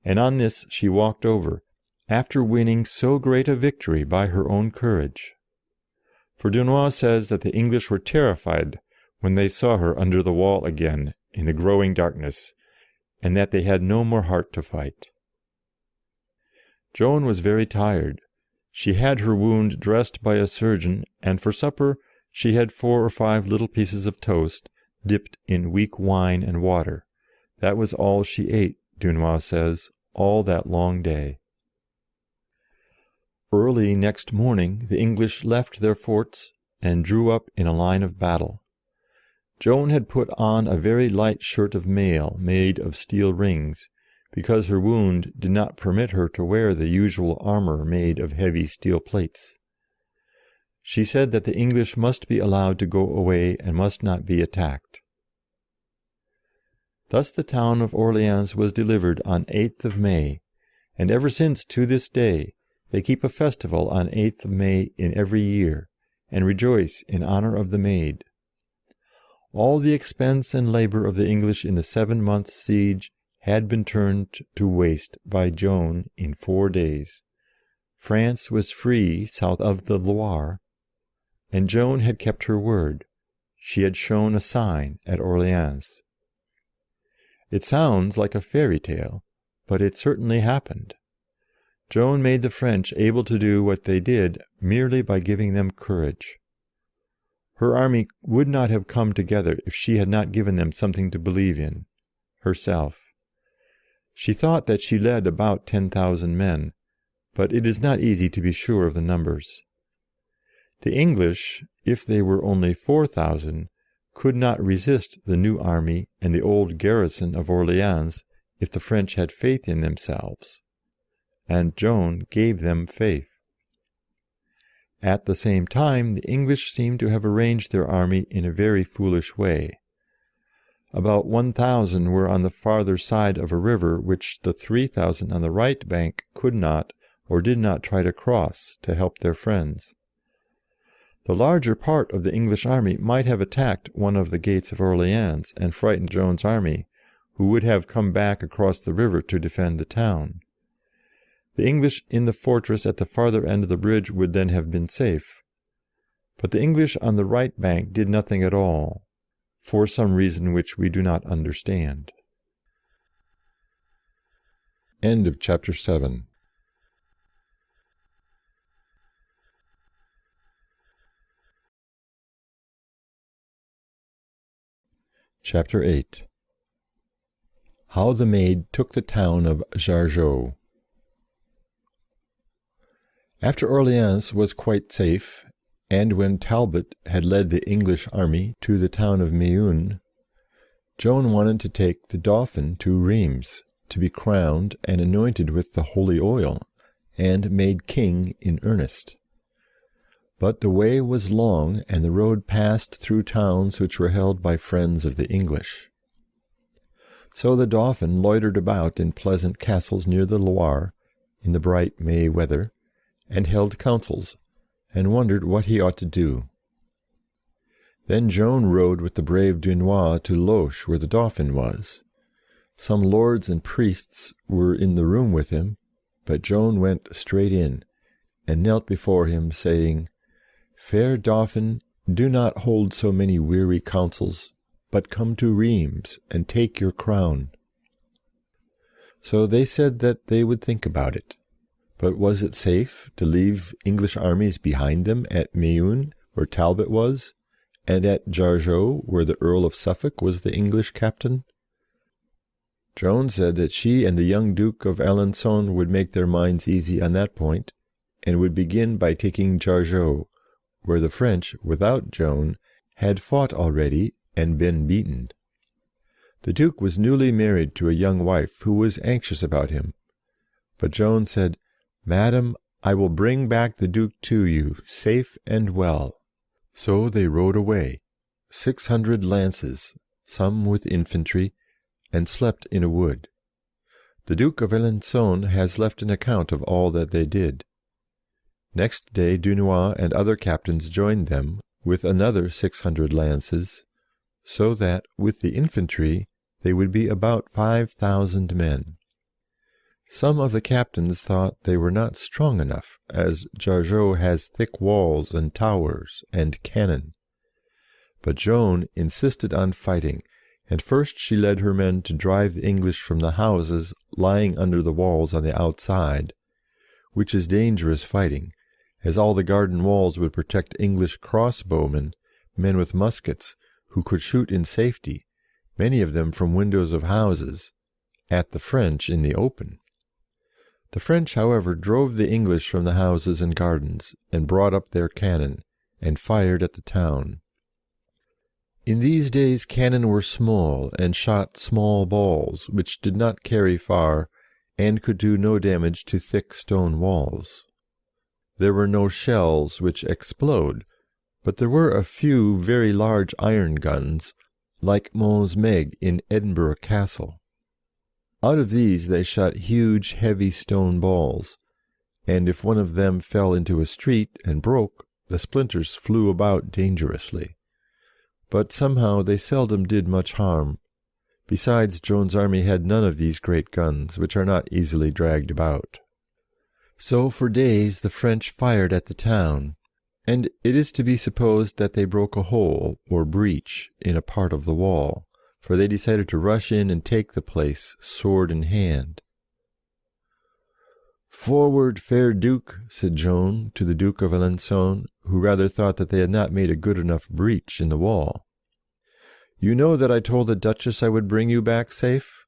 and on this she walked over, after winning so great a victory by her own courage. For Dunois says that the English were terrified when they saw her under the wall again in the growing darkness, and that they had no more heart to fight. Joan was very tired. She had her wound dressed by a surgeon, and for supper she had 4 or 5 little pieces of toast, dipped in weak wine and water. That was all she ate, Dunois says, all that long day. Early next morning the English left their forts and drew up in a line of battle. Joan had put on a very light shirt of mail made of steel rings, because her wound did not permit her to wear the usual armour made of heavy steel plates. She said that the English must be allowed to go away and must not be attacked. Thus the town of Orleans was delivered on 8th of May, and ever since to this day they keep a festival on 8th of May in every year, and rejoice in honour of the Maid. All the expense and labour of the English in the 7 months' siege had been turned to waste by Joan in 4 days. France was free south of the Loire, and Joan had kept her word. She had shown a sign at Orleans. It sounds like a fairy tale, but it certainly happened. Joan made the French able to do what they did merely by giving them courage. Her army would not have come together if she had not given them something to believe in, herself. She thought that she led about 10,000 men, but it is not easy to be sure of the numbers. The English, if they were only 4,000, could not resist the new army and the old garrison of Orleans if the French had faith in themselves. And Joan gave them faith. At the same time, the English seem to have arranged their army in a very foolish way. About 1,000 were on the farther side of a river which the 3,000 on the right bank could not or did not try to cross to help their friends. The larger part of the English army might have attacked one of the gates of Orleans and frightened Joan's army, who would have come back across the river to defend the town. The English in the fortress at the farther end of the bridge would then have been safe. But the English on the right bank did nothing at all, for some reason which we do not understand. End of chapter 7. Chapter 8. How the Maid took the town of Jargeau. After Orleans was quite safe, and when Talbot had led the English army to the town of Meun, Joan wanted to take the Dauphin to Rheims, to be crowned and anointed with the holy oil, and made king in earnest. But the way was long, and the road passed through towns which were held by friends of the English. So the Dauphin loitered about in pleasant castles near the Loire, in the bright May weather, and held councils, and wondered what he ought to do. Then Joan rode with the brave Dunois to Loches, where the Dauphin was. Some lords and priests were in the room with him, but Joan went straight in, and knelt before him, saying, "Fair Dauphin, do not hold so many weary councils, but come to Rheims, and take your crown." So they said that they would think about it. But was it safe to leave English armies behind them at Meun, where Talbot was, and at Jargeau, where the Earl of Suffolk was the English captain? Joan said that she and the young Duke of Alençon would make their minds easy on that point, and would begin by taking Jargeau, where the French, without Joan, had fought already and been beaten. The Duke was newly married to a young wife who was anxious about him. But Joan said, "Madam, I will bring back the Duke to you, safe and well." So they rode away, 600 lances, some with infantry, and slept in a wood. The Duke of Alençon has left an account of all that they did. Next day Dunois and other captains joined them, with another 600 lances, so that, with the infantry, they would be about 5,000 men. Some of the captains thought they were not strong enough, as Jargeau has thick walls and towers and cannon. But Joan insisted on fighting, and first she led her men to drive the English from the houses lying under the walls on the outside, which is dangerous fighting, as all the garden walls would protect English crossbowmen, men with muskets, who could shoot in safety, many of them from windows of houses, at the French in the open. The French, however, drove the English from the houses and gardens, and brought up their cannon, and fired at the town. In these days cannon were small, and shot small balls, which did not carry far, and could do no damage to thick stone walls. There were no shells which explode, but there were a few very large iron guns, like Mons Meg in Edinburgh Castle. Out of these they shot huge, heavy stone balls, and if one of them fell into a street and broke, the splinters flew about dangerously. But somehow they seldom did much harm. Besides, Joan's army had none of these great guns, which are not easily dragged about. So for days the French fired at the town, and it is to be supposed that they broke a hole, or breach, in a part of the wall, for they decided to rush in and take the place, sword in hand. "Forward, fair Duke," said Joan to the Duke of Alençon, who rather thought that they had not made a good enough breach in the wall. "You know that I told the Duchess I would bring you back safe?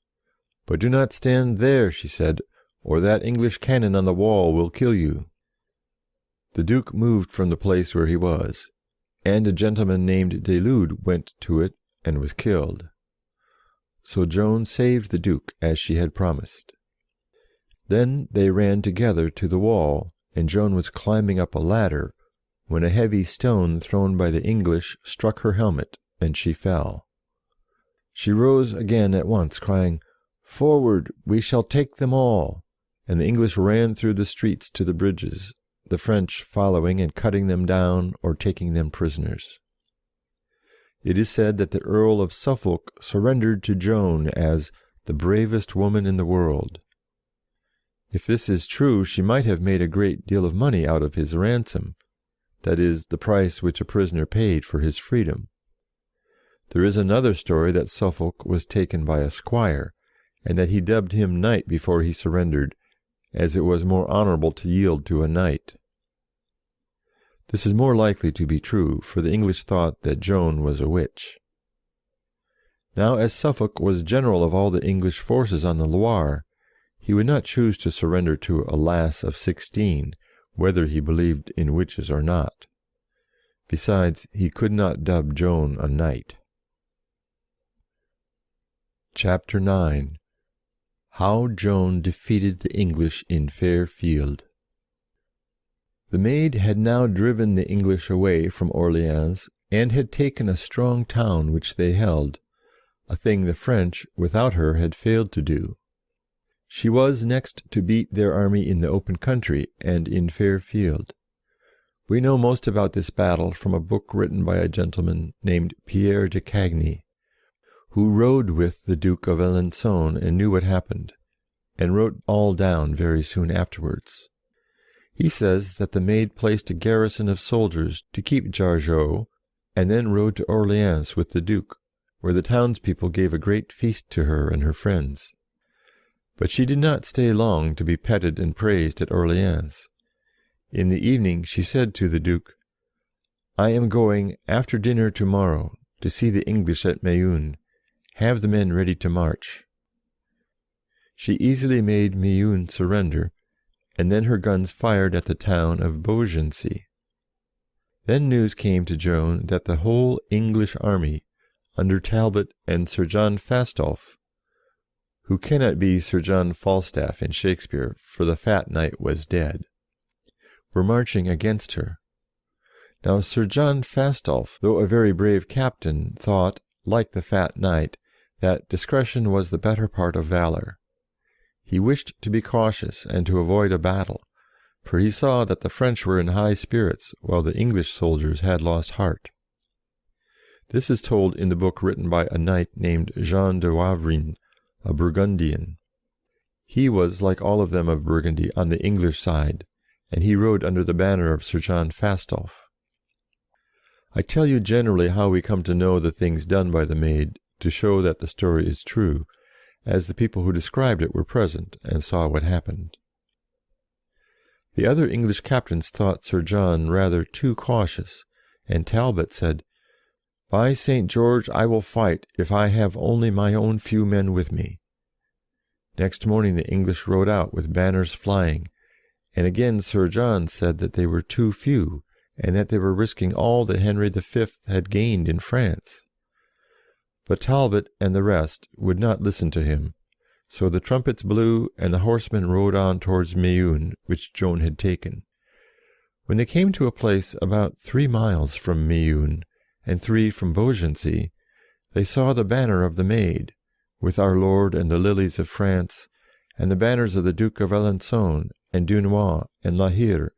But do not stand there," she said, "or that English cannon on the wall will kill you." The Duke moved from the place where he was, and a gentleman named de Lude went to it and was killed. So Joan saved the Duke as she had promised. Then they ran together to the wall, and Joan was climbing up a ladder, when a heavy stone thrown by the English struck her helmet, and she fell. She rose again at once, crying, "Forward, we shall take them all," and the English ran through the streets to the bridges, the French following and cutting them down or taking them prisoners. It is said that the Earl of Suffolk surrendered to Joan as the bravest woman in the world. If this is true, she might have made a great deal of money out of his ransom, that is, the price which a prisoner paid for his freedom. There is another story that Suffolk was taken by a squire, and that he dubbed him knight before he surrendered, as it was more honourable to yield to a knight. This is more likely to be true, for the English thought that Joan was a witch. Now, as Suffolk was general of all the English forces on the Loire, he would not choose to surrender to a lass of 16, whether he believed in witches or not. Besides, he could not dub Joan a knight. Chapter 9. How Joan defeated the English in fair field. The Maid had now driven the English away from Orléans, and had taken a strong town which they held, a thing the French, without her, had failed to do. She was next to beat their army in the open country and in fair field. We know most about this battle from a book written by a gentleman named Pierre de Cagny, who rode with the Duke of Alençon and knew what happened, and wrote all down very soon afterwards. He says that the Maid placed a garrison of soldiers to keep Jargeau, and then rode to Orléans with the Duke, where the townspeople gave a great feast to her and her friends. But she did not stay long to be petted and praised at Orléans. In the evening she said to the Duke, "I am going, after dinner tomorrow, to see the English at Meun. Have the men ready to march." She easily made Meun surrender, and then her guns fired at the town of Beaugency. Then news came to Joan that the whole English army, under Talbot and Sir John Fastolf, who cannot be Sir John Falstaff in Shakespeare, for the fat knight was dead, were marching against her. Now Sir John Fastolf, though a very brave captain, thought, like the fat knight, that discretion was the better part of valour. He wished to be cautious and to avoid a battle, for he saw that the French were in high spirits, while the English soldiers had lost heart. This is told in the book written by a knight named Jean de Wavrin, a Burgundian. He was, like all of them of Burgundy, on the English side, and he rode under the banner of Sir John Fastolf. I tell you generally how we come to know the things done by the Maid, to show that the story is true, as the people who described it were present and saw what happened. The other English captains thought Sir John rather too cautious, and Talbot said, "By St. George, I will fight, if I have only my own few men with me." Next morning the English rode out with banners flying, and again Sir John said that they were too few, and that they were risking all that Henry V had gained in France. But Talbot and the rest would not listen to him, so the trumpets blew, and the horsemen rode on towards Meun, which Joan had taken. When they came to a place about 3 miles from Meun, and 3 from Beaugency, they saw the banner of the Maid, with our Lord and the lilies of France, and the banners of the Duke of Alençon, and Dunois, and La Hire,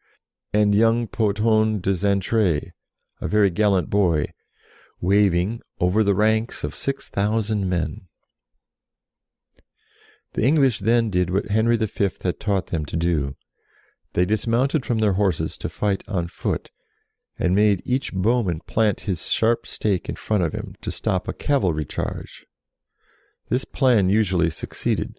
and young Pothon de Xaintrailles, a very gallant boy, waving over the ranks of 6,000 men. The English then did what Henry V had taught them to do. They dismounted from their horses to fight on foot, and made each bowman plant his sharp stake in front of him to stop a cavalry charge. This plan usually succeeded.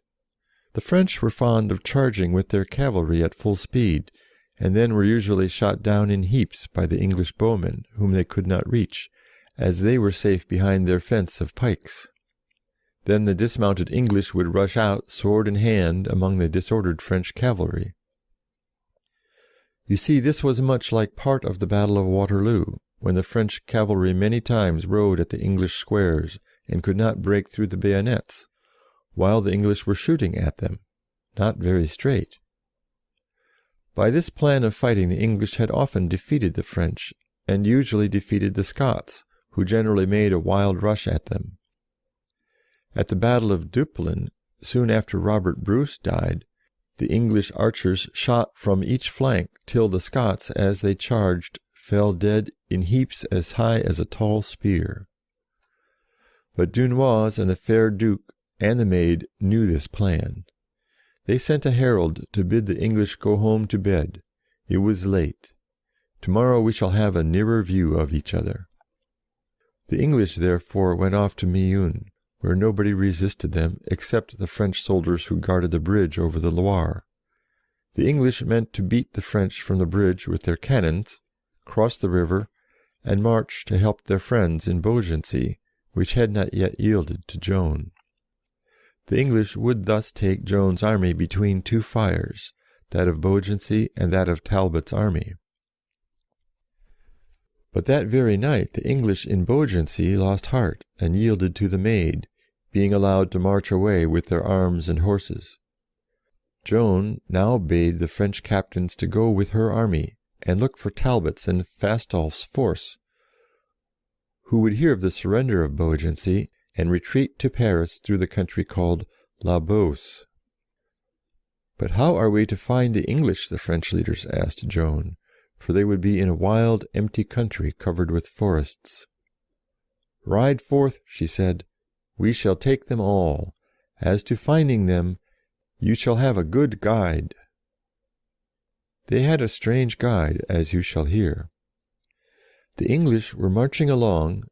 The French were fond of charging with their cavalry at full speed, and then were usually shot down in heaps by the English bowmen, whom they could not reach, as they were safe behind their fence of pikes. Then the dismounted English would rush out, sword in hand, among the disordered French cavalry. You see, this was much like part of the Battle of Waterloo, when the French cavalry many times rode at the English squares, and could not break through the bayonets, while the English were shooting at them, not very straight. By this plan of fighting the English had often defeated the French, and usually defeated the Scots, who generally made a wild rush at them. At the Battle of Duplin, soon after Robert Bruce died, the English archers shot from each flank till the Scots, as they charged, fell dead in heaps as high as a tall spear. But Dunois and the fair Duke and the Maid knew this plan. They sent a herald to bid the English go home to bed. It was late. Tomorrow we shall have a nearer view of each other. The English therefore went off to Meun, where nobody resisted them except the French soldiers who guarded the bridge over the Loire. The English meant to beat the French from the bridge with their cannons, cross the river, and march to help their friends in Beaugency, which had not yet yielded to Joan. The English would thus take Joan's army between 2 fires, that of Beaugency and that of Talbot's army. But that very night the English in Beaugency lost heart and yielded to the Maid, being allowed to march away with their arms and horses. Joan now bade the French captains to go with her army and look for Talbot's and Fastolf's force, who would hear of the surrender of Beaugency and retreat to Paris through the country called La Beauce. "But how are we to find the English?" the French leaders asked Joan, for they would be in a wild, empty country covered with forests. "Ride forth," she said, "we shall take them all. As to finding them, you shall have a good guide." They had a strange guide, as you shall hear. The English were marching along.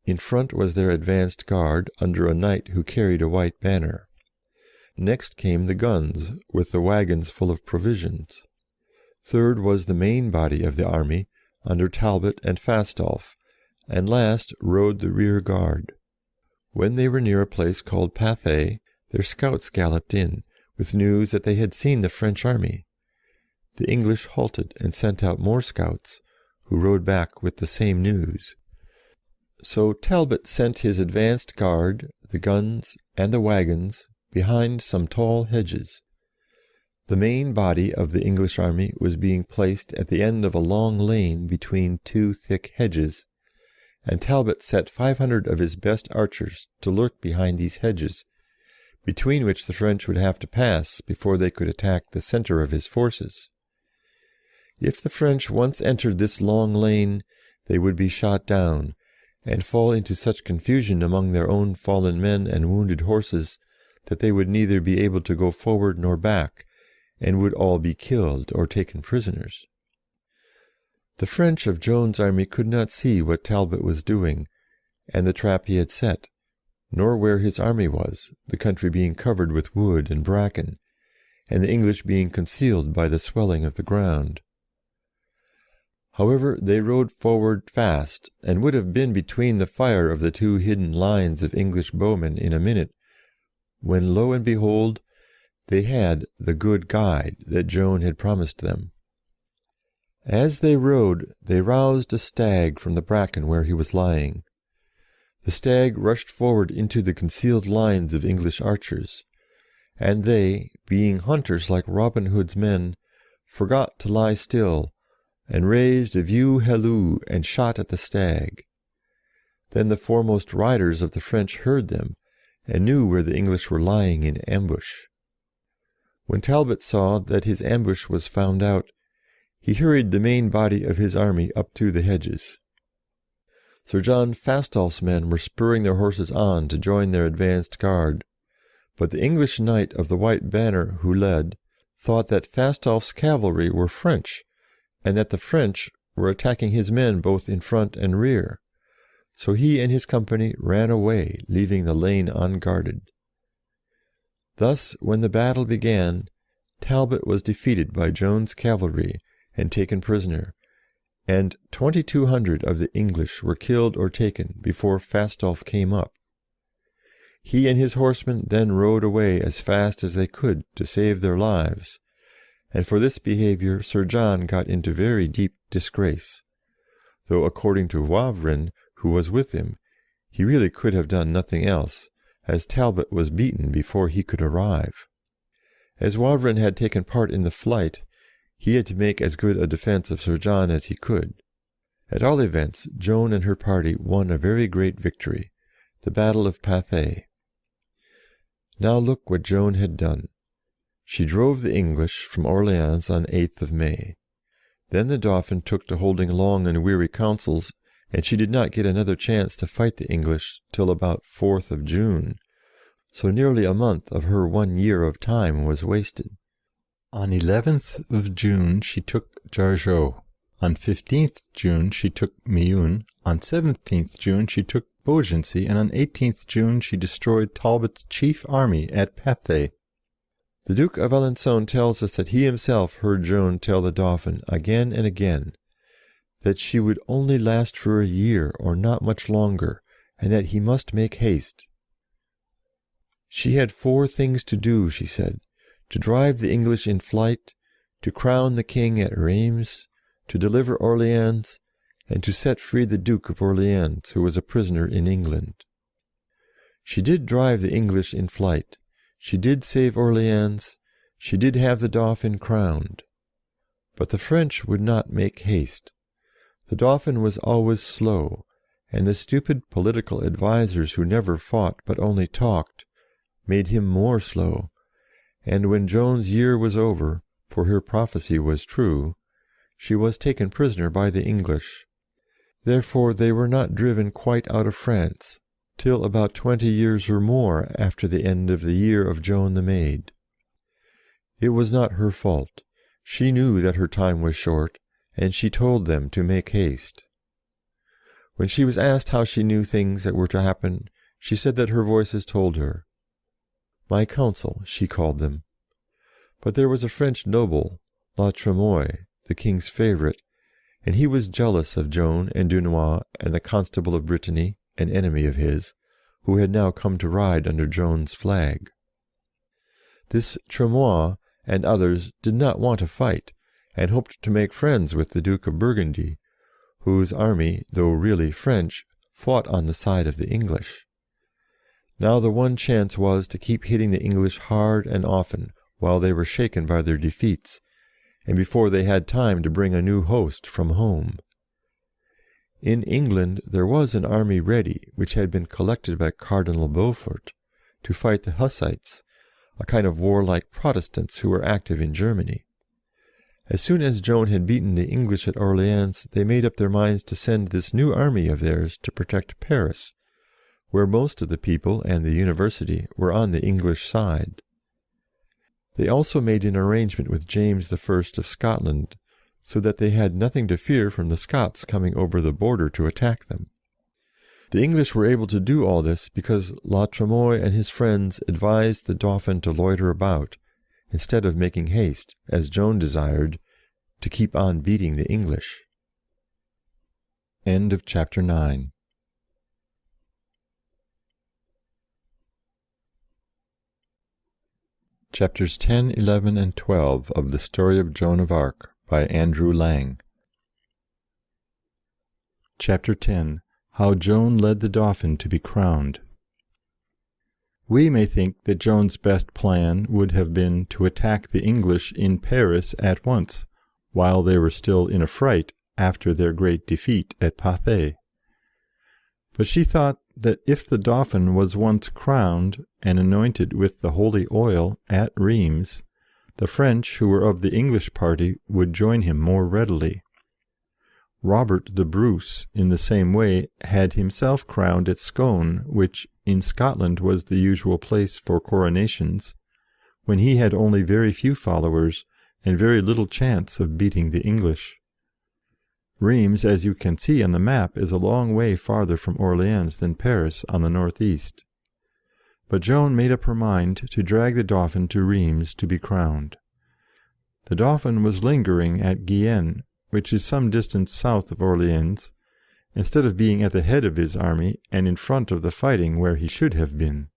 In front was their advanced guard, under a knight who carried a white banner. Next came the guns, with the wagons full of provisions. Third was the main body of the army, under Talbot and Fastolf, and last rode the rear guard. When they were near a place called Pathay, their scouts galloped in, with news that they had seen the French army. The English halted and sent out more scouts, who rode back with the same news. So Talbot sent his advanced guard, the guns, and the wagons, behind some tall hedges. The main body of the English army was being placed at the end of a long lane between two thick hedges, and Talbot set 500 of his best archers to lurk behind these hedges, between which the French would have to pass before they could attack the centre of his forces. If the French once entered this long lane, they would be shot down, and fall into such confusion among their own fallen men and wounded horses that they would neither be able to go forward nor back, and would all be killed or taken prisoners. The French of Joan's army could not see what Talbot was doing, and the trap he had set, nor where his army was, the country being covered with wood and bracken, and the English being concealed by the swelling of the ground. However, they rode forward fast, and would have been between the fire of the two hidden lines of English bowmen in a minute, when lo and behold, they had the good guide that Joan had promised them. As they rode, they roused a stag from the bracken where he was lying. The stag rushed forward into the concealed lines of English archers, and they, being hunters like Robin Hood's men, forgot to lie still, and raised a view halloo and shot at the stag. Then the foremost riders of the French heard them, and knew where the English were lying in ambush. When Talbot saw that his ambush was found out, he hurried the main body of his army up to the hedges. Sir John Fastolf's men were spurring their horses on to join their advanced guard, but the English knight of the White Banner who led thought that Fastolf's cavalry were French, and that the French were attacking his men both in front and rear. So he and his company ran away, leaving the lane unguarded. Thus, when the battle began, Talbot was defeated by Joan's cavalry and taken prisoner, and 2,200 of the English were killed or taken before Fastolf came up. He and his horsemen then rode away as fast as they could to save their lives, and for this behaviour Sir John got into very deep disgrace, though according to Wavrin, who was with him, he really could have done nothing else, as Talbot was beaten before he could arrive. As Wavrin had taken part in the flight, he had to make as good a defence of Sir John as he could. At all events, Joan and her party won a very great victory, the Battle of Pathay. Now look what Joan had done. She drove the English from Orleans on 8th of May. Then the Dauphin took to holding long and weary councils, and she did not get another chance to fight the English till about 4th of June, so nearly a month of her 1 year of time was wasted. On 11th of June she took Jargeau. On 15th June she took Meun. On 17th June she took Beaugency, and on 18th June she destroyed Talbot's chief army at Pathay. The Duke of Alençon tells us that he himself heard Joan tell the Dauphin again and again that she would only last for a year or not much longer, and that he must make haste. She had 4 things to do, she said: to drive the English in flight, to crown the king at Rheims, to deliver Orleans, and to set free the Duke of Orleans, who was a prisoner in England. She did drive the English in flight, she did save Orleans, she did have the Dauphin crowned. But the French would not make haste. The Dauphin was always slow, and the stupid political advisers who never fought but only talked made him more slow, and when Joan's year was over, for her prophecy was true, she was taken prisoner by the English. Therefore they were not driven quite out of France till about 20 years or more after the end of the year of Joan the Maid. It was not her fault. She knew that her time was short, and she told them to make haste. When she was asked how she knew things that were to happen, she said that her voices told her. My council, she called them. But there was a French noble, La Tremoille, the king's favourite, and he was jealous of Joan and Dunois and the Constable of Brittany, an enemy of his, who had now come to ride under Joan's flag. This Tremoille and others did not want to fight, and hoped to make friends with the Duke of Burgundy, whose army, though really French, fought on the side of the English. Now the one chance was to keep hitting the English hard and often, while they were shaken by their defeats, and before they had time to bring a new host from home. In England there was an army ready, which had been collected by Cardinal Beaufort, to fight the Hussites, a kind of warlike Protestants who were active in Germany. As soon as Joan had beaten the English at Orleans, they made up their minds to send this new army of theirs to protect Paris, where most of the people and the university were on the English side. They also made an arrangement with James I of Scotland, so that they had nothing to fear from the Scots coming over the border to attack them. The English were able to do all this because La Tremoille and his friends advised the Dauphin to loiter about, instead of making haste, as Joan desired, to keep on beating the English. End of chapter 9. Chapters 10, 11, and 12 of the Story of Joan of Arc by Andrew Lang. Chapter 10. How Joan led the Dauphin to be crowned. We may think that Joan's best plan would have been to attack the English in Paris at once, while they were still in a fright after their great defeat at Pathay. But she thought that if the Dauphin was once crowned and anointed with the holy oil at Rheims, the French who were of the English party would join him more readily. Robert the Bruce, in the same way, had himself crowned at Scone, which in Scotland was the usual place for coronations, when he had only very few followers and very little chance of beating the English. Rheims, as you can see on the map, is a long way farther from Orleans than Paris on the northeast. But Joan made up her mind to drag the Dauphin to Rheims to be crowned. The Dauphin was lingering at Guyenne, which is some distance south of Orleans, instead of being at the head of his army and in front of the fighting where he should have been.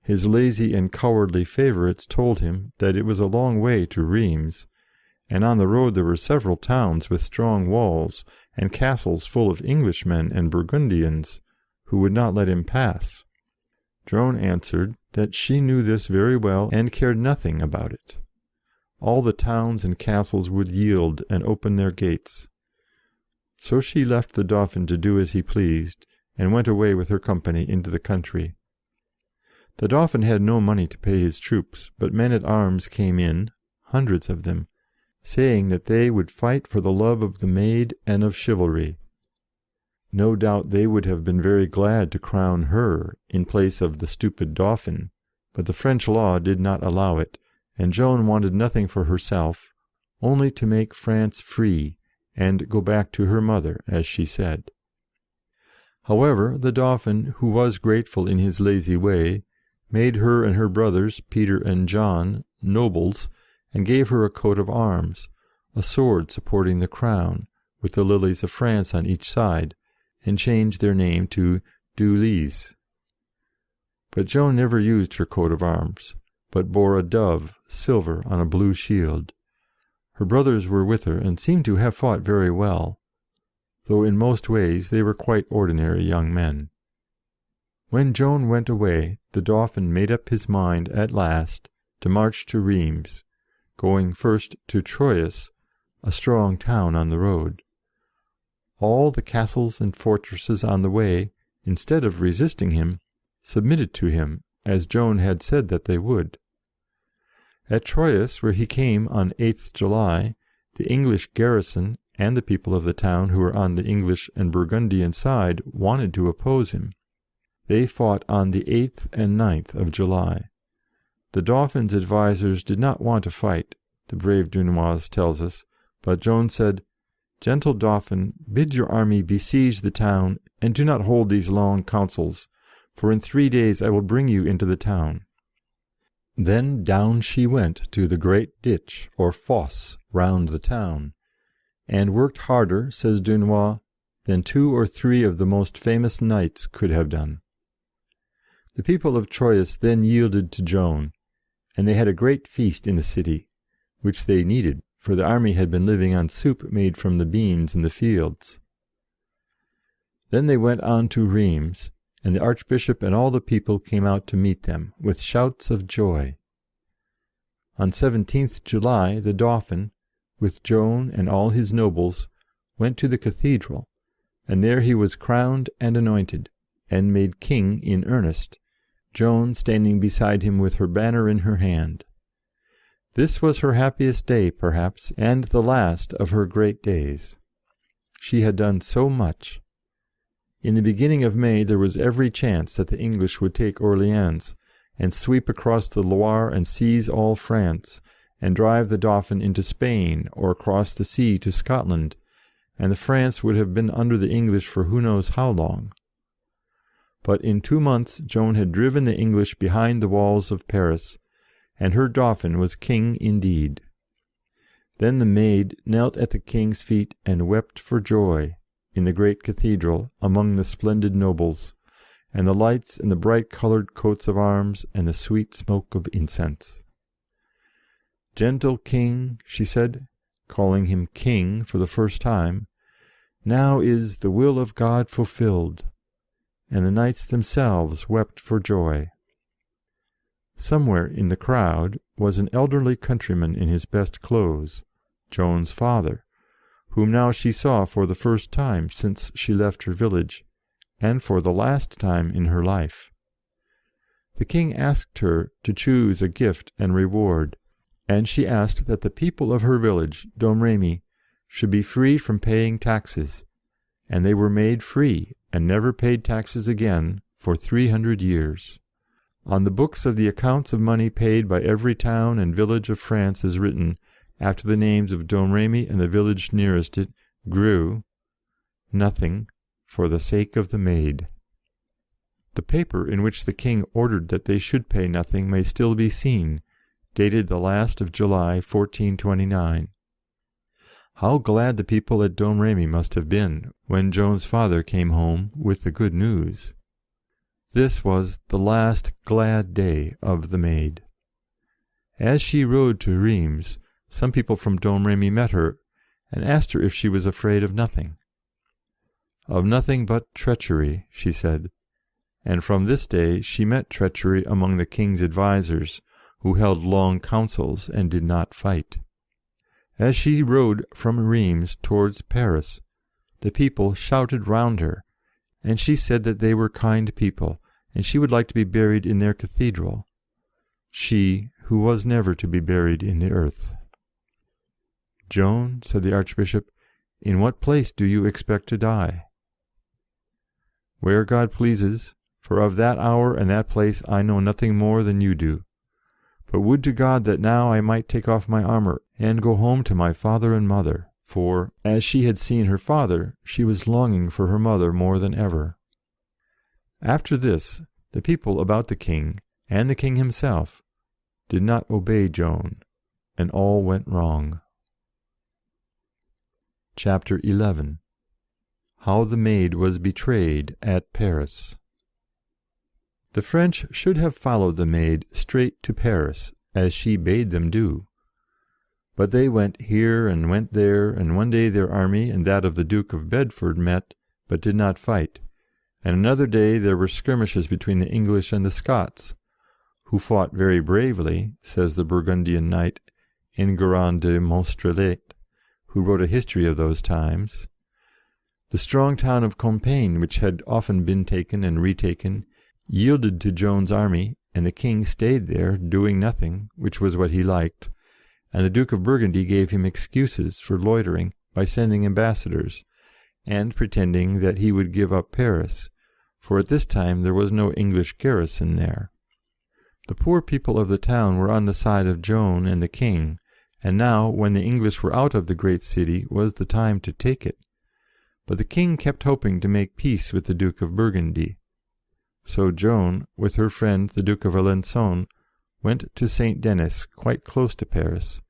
His lazy and cowardly favourites told him that it was a long way to Rheims, and on the road there were several towns with strong walls and castles full of Englishmen and Burgundians, who would not let him pass. Joan answered that she knew this very well and cared nothing about it. All the towns and castles would yield and open their gates. So she left the Dauphin to do as he pleased, and went away with her company into the country. The Dauphin had no money to pay his troops, but men-at-arms came in, hundreds of them, saying that they would fight for the love of the maid and of chivalry. No doubt they would have been very glad to crown her in place of the stupid Dauphin, but the French law did not allow it, and Joan wanted nothing for herself, only to make France free, and go back to her mother, as she said. However, the Dauphin, who was grateful in his lazy way, made her and her brothers, Peter and John, nobles, and gave her a coat of arms, a sword supporting the crown, with the lilies of France on each side, and changed their name to Du Lys. But Joan never used her coat of arms, but bore a dove, silver, on a blue shield. Her brothers were with her, and seemed to have fought very well, though in most ways they were quite ordinary young men. When Joan went away, the Dauphin made up his mind at last to march to Rheims, going first to Troyes, a strong town on the road. All the castles and fortresses on the way, instead of resisting him, submitted to him, as Joan had said that they would. At Troyes, where he came on 8th July, the English garrison and the people of the town who were on the English and Burgundian side wanted to oppose him. They fought on the 8th and 9th of July. The Dauphin's advisers did not want to fight, the brave Dunois tells us, but Joan said, "Gentle Dauphin, bid your army besiege the town, and do not hold these long councils, for in 3 days I will bring you into the town." Then down she went to the great ditch, or fosse, round the town, and worked harder, says Dunois, than 2 or 3 of the most famous knights could have done. The people of Troyes then yielded to Joan, and they had a great feast in the city, which they needed, for the army had been living on soup made from the beans in the fields. Then they went on to Rheims, and the Archbishop and all the people came out to meet them, with shouts of joy. On 17th July the Dauphin, with Joan and all his nobles, went to the cathedral, and there he was crowned and anointed, and made king in earnest, Joan standing beside him with her banner in her hand. This was her happiest day, perhaps, and the last of her great days. She had done so much. In the beginning of May there was every chance that the English would take Orléans, and sweep across the Loire and seize all France, and drive the Dauphin into Spain or across the sea to Scotland, and the France would have been under the English for who knows how long. But in 2 months Joan had driven the English behind the walls of Paris, and her Dauphin was king indeed. Then the Maid knelt at the king's feet and wept for joy, in the great cathedral, among the splendid nobles, and the lights and the bright-coloured coats of arms and the sweet smoke of incense. "Gentle king," she said, calling him king for the first time, "now is the will of God fulfilled." And the knights themselves wept for joy. Somewhere in the crowd was an elderly countryman in his best clothes, Joan's father, whom now she saw for the first time since she left her village, and for the last time in her life. The king asked her to choose a gift and reward, and she asked that the people of her village, Domremy, should be free from paying taxes, and they were made free and never paid taxes again for 300 years. On the books of the accounts of money paid by every town and village of France is written, after the names of Domremy and the village nearest it, Greux, nothing, for the sake of the Maid. The paper in which the king ordered that they should pay nothing may still be seen, dated the last of July, 1429. How glad the people at Domremy must have been when Joan's father came home with the good news. This was the last glad day of the Maid. As she rode to Rheims, some people from Domremy met her and asked her if she was afraid of nothing. "Of nothing but treachery," she said, and from this day she met treachery among the king's advisers, who held long councils and did not fight. As she rode from Rheims towards Paris, the people shouted round her, and she said that they were kind people, and she would like to be buried in their cathedral, she who was never to be buried in the earth. "Joan," said the Archbishop, "in what place do you expect to die?" "Where God pleases, for of that hour and that place I know nothing more than you do. But would to God that now I might take off my armour and go home to my father and mother," for, as she had seen her father, she was longing for her mother more than ever. After this, the people about the king, and the king himself, did not obey Joan, and all went wrong. Chapter 11. How the Maid was betrayed at Paris. The French should have followed the Maid straight to Paris, as she bade them do. But they went here and went there, and one day their army and that of the Duke of Bedford met, but did not fight, and another day there were skirmishes between the English and the Scots, who fought very bravely, says the Burgundian knight Enguerrand de Montstrelet, who wrote a history of those times. The strong town of Compiègne, which had often been taken and retaken, yielded to Joan's army, and the king stayed there, doing nothing, which was what he liked, and the Duke of Burgundy gave him excuses for loitering by sending ambassadors, and pretending that he would give up Paris, for at this time there was no English garrison there. The poor people of the town were on the side of Joan and the king, and now, when the English were out of the great city, was the time to take it. But the king kept hoping to make peace with the Duke of Burgundy. So Joan, with her friend the Duke of Alençon, went to St. Denis, quite close to Paris,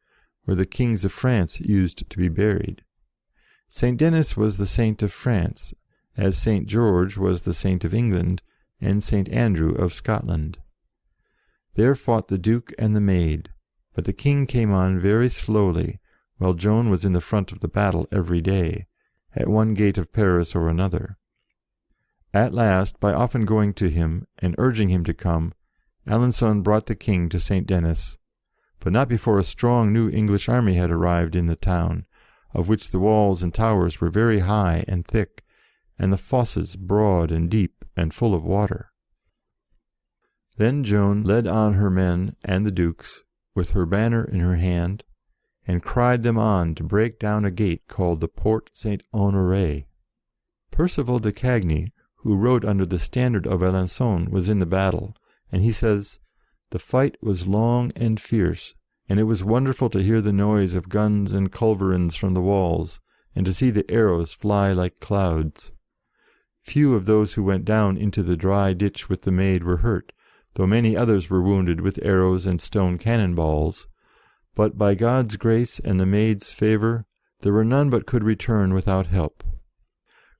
where the kings of France used to be buried. St. Denis was the saint of France, as St. George was the saint of England, and St. Andrew of Scotland. There fought the Duke and the Maid, but the king came on very slowly, while Joan was in the front of the battle every day, at one gate of Paris or another. At last, by often going to him and urging him to come, Alençon brought the king to St. Denis, but not before a strong new English army had arrived in the town, of which the walls and towers were very high and thick, and the fosses broad and deep and full of water. Then Joan led on her men and the dukes, with her banner in her hand, and cried them on to break down a gate called the Porte Saint-Honoré. Percival de Cagny, who rode under the standard of Alençon, was in the battle, and he says, "The fight was long and fierce, and it was wonderful to hear the noise of guns and culverins from the walls, and to see the arrows fly like clouds. Few of those who went down into the dry ditch with the Maid were hurt, though many others were wounded with arrows and stone cannon balls. But by God's grace and the Maid's favour, there were none but could return without help.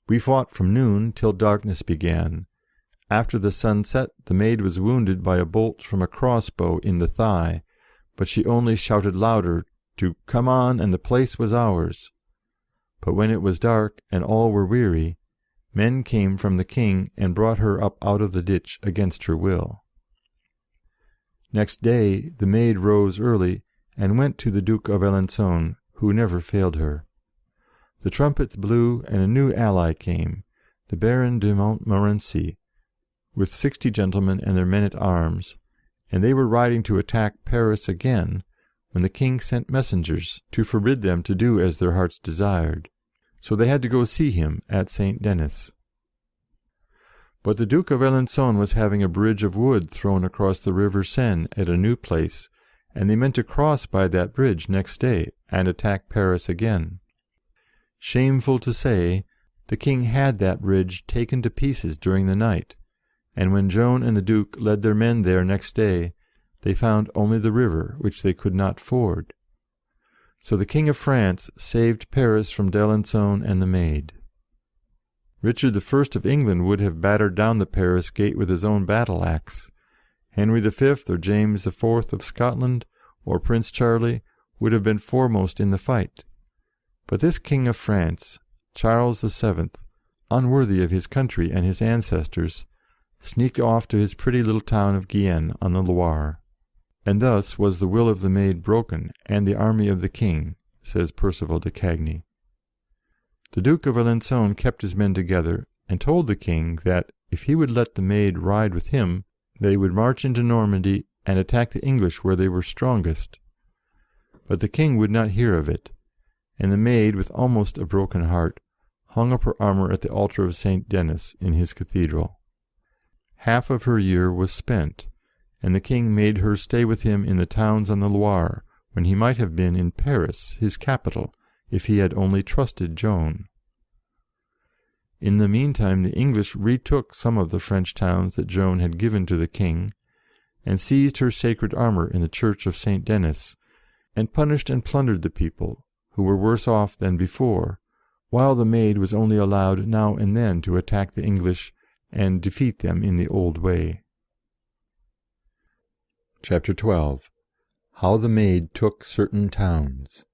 We fought from noon till darkness began. After the sun set, the Maid was wounded by a bolt from a crossbow in the thigh, but she only shouted louder to come on, and the place was ours. But when it was dark, and all were weary, men came from the king and brought her up out of the ditch against her will. Next day the Maid rose early, and went to the Duke of Alençon, who never failed her. The trumpets blew, and a new ally came, the Baron de Montmorency, with 60 gentlemen and their men-at-arms, and they were riding to attack Paris again, when the king sent messengers to forbid them to do as their hearts desired. So they had to go see him at Saint Denis. But the Duke of Alençon was having a bridge of wood thrown across the river Seine at a new place, and they meant to cross by that bridge next day and attack Paris again. Shameful to say, the king had that bridge taken to pieces during the night, and when Joan and the Duke led their men there next day, they found only the river, which they could not ford. So the King of France saved Paris from d'Alençon and the Maid. Richard I of England would have battered down the Paris gate with his own battle-axe. Henry V or James IV of Scotland or Prince Charlie would have been foremost in the fight. But this King of France, Charles VII, unworthy of his country and his ancestors, sneaked off to his pretty little town of Guienne on the Loire. And thus was the will of the Maid broken, and the army of the king, says Percival de Cagny. The Duke of Alençon kept his men together, and told the king that, if he would let the Maid ride with him, they would march into Normandy and attack the English where they were strongest. But the king would not hear of it, and the Maid, with almost a broken heart, hung up her armour at the altar of Saint Denis in his cathedral. Half of her year was spent, and the king made her stay with him in the towns on the Loire, when he might have been in Paris, his capital, if he had only trusted Joan. In the meantime the English retook some of the French towns that Joan had given to the king, and seized her sacred armour in the church of Saint Denis, and punished and plundered the people, who were worse off than before, while the Maid was only allowed now and then to attack the English and defeat them in the old way. Chapter 12. How the Maid took certain towns.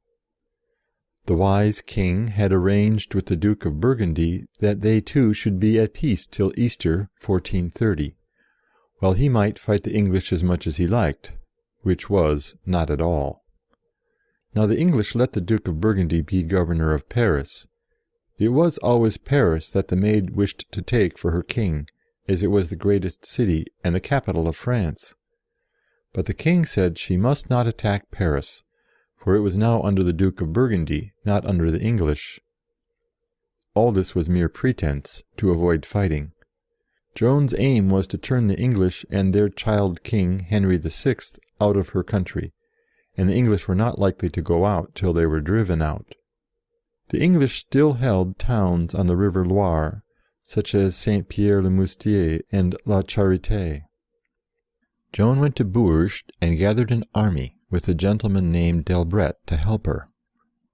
The wise king had arranged with the Duke of Burgundy that they two should be at peace till Easter 1430, while he might fight the English as much as he liked, which was not at all. Now the English let the Duke of Burgundy be governor of Paris. It was always Paris that the Maid wished to take for her king, as it was the greatest city and the capital of France. But the king said she must not attack Paris, for it was now under the Duke of Burgundy, not under the English. All this was mere pretence, to avoid fighting. Joan's aim was to turn the English and their child king, Henry VI, out of her country, and the English were not likely to go out till they were driven out. The English still held towns on the river Loire, such as Saint-Pierre-le-Moustier and La Charité. Joan went to Bourges and gathered an army, with a gentleman named Delbret to help her,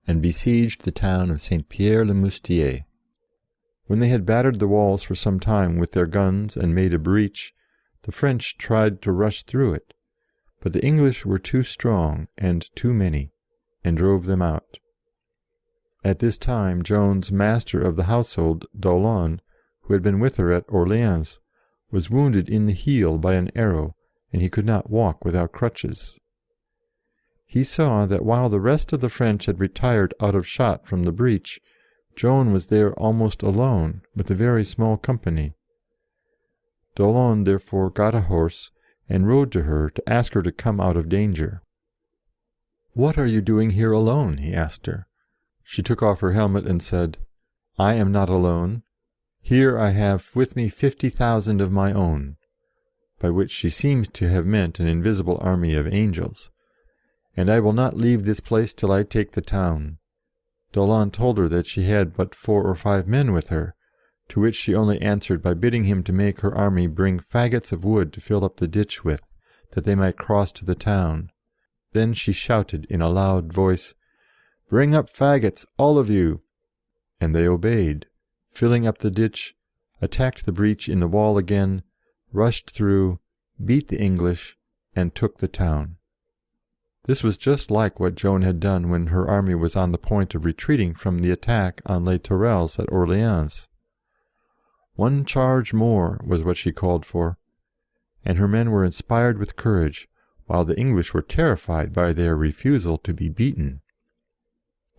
and besieged the town of Saint-Pierre-le-Moustier. When they had battered the walls for some time with their guns and made a breach, the French tried to rush through it, but the English were too strong and too many, and drove them out. At this time Joan's master of the household, d'Aulon, who had been with her at Orléans, was wounded in the heel by an arrow, and he could not walk without crutches. he saw that while the rest of the French had retired out of shot from the breach, Joan was there almost alone, with a very small company. d'Aulon therefore got a horse and rode to her to ask her to come out of danger. "What are you doing here alone?" he asked her. She took off her helmet and said, "I am not alone. Here I have with me 50,000 of my own," by which she seems to have meant an invisible army of angels, "and I will not leave this place till I take the town." d'Aulon told her that she had but 4 or 5 men with her, to which she only answered by bidding him to make her army bring faggots of wood to fill up the ditch with, that they might cross to the town. Then she shouted in a loud voice, "Bring up faggots, all of you!" And they obeyed, filling up the ditch, attacked the breach in the wall again, rushed through, beat the English, and took the town. This was just like what Joan had done when her army was on the point of retreating from the attack on Les Tourelles at Orléans. One charge more was what she called for, and her men were inspired with courage, while the English were terrified by their refusal to be beaten.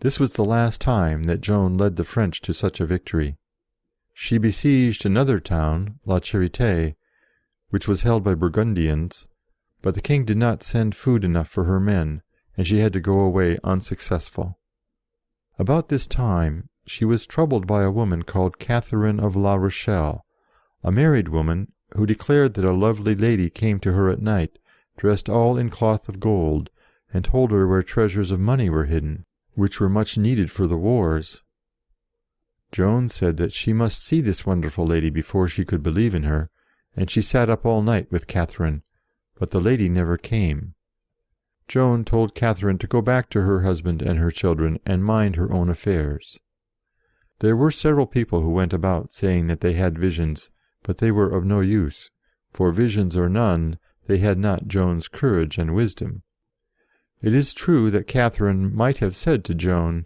This was the last time that Joan led the French to such a victory. She besieged another town, La Charité, which was held by Burgundians, but the king did not send food enough for her men, and she had to go away unsuccessful. About this time she was troubled by a woman called Catherine of La Rochelle, a married woman who declared that a lovely lady came to her at night, dressed all in cloth of gold, and told her where treasures of money were hidden, which were much needed for the wars. Joan said that she must see this wonderful lady before she could believe in her, and she sat up all night with Catherine, but the lady never came. Joan told Catherine to go back to her husband and her children and mind her own affairs. There were several people who went about saying that they had visions, but they were of no use, for visions or none, they had not Joan's courage and wisdom. It is true that Catherine might have said to Joan,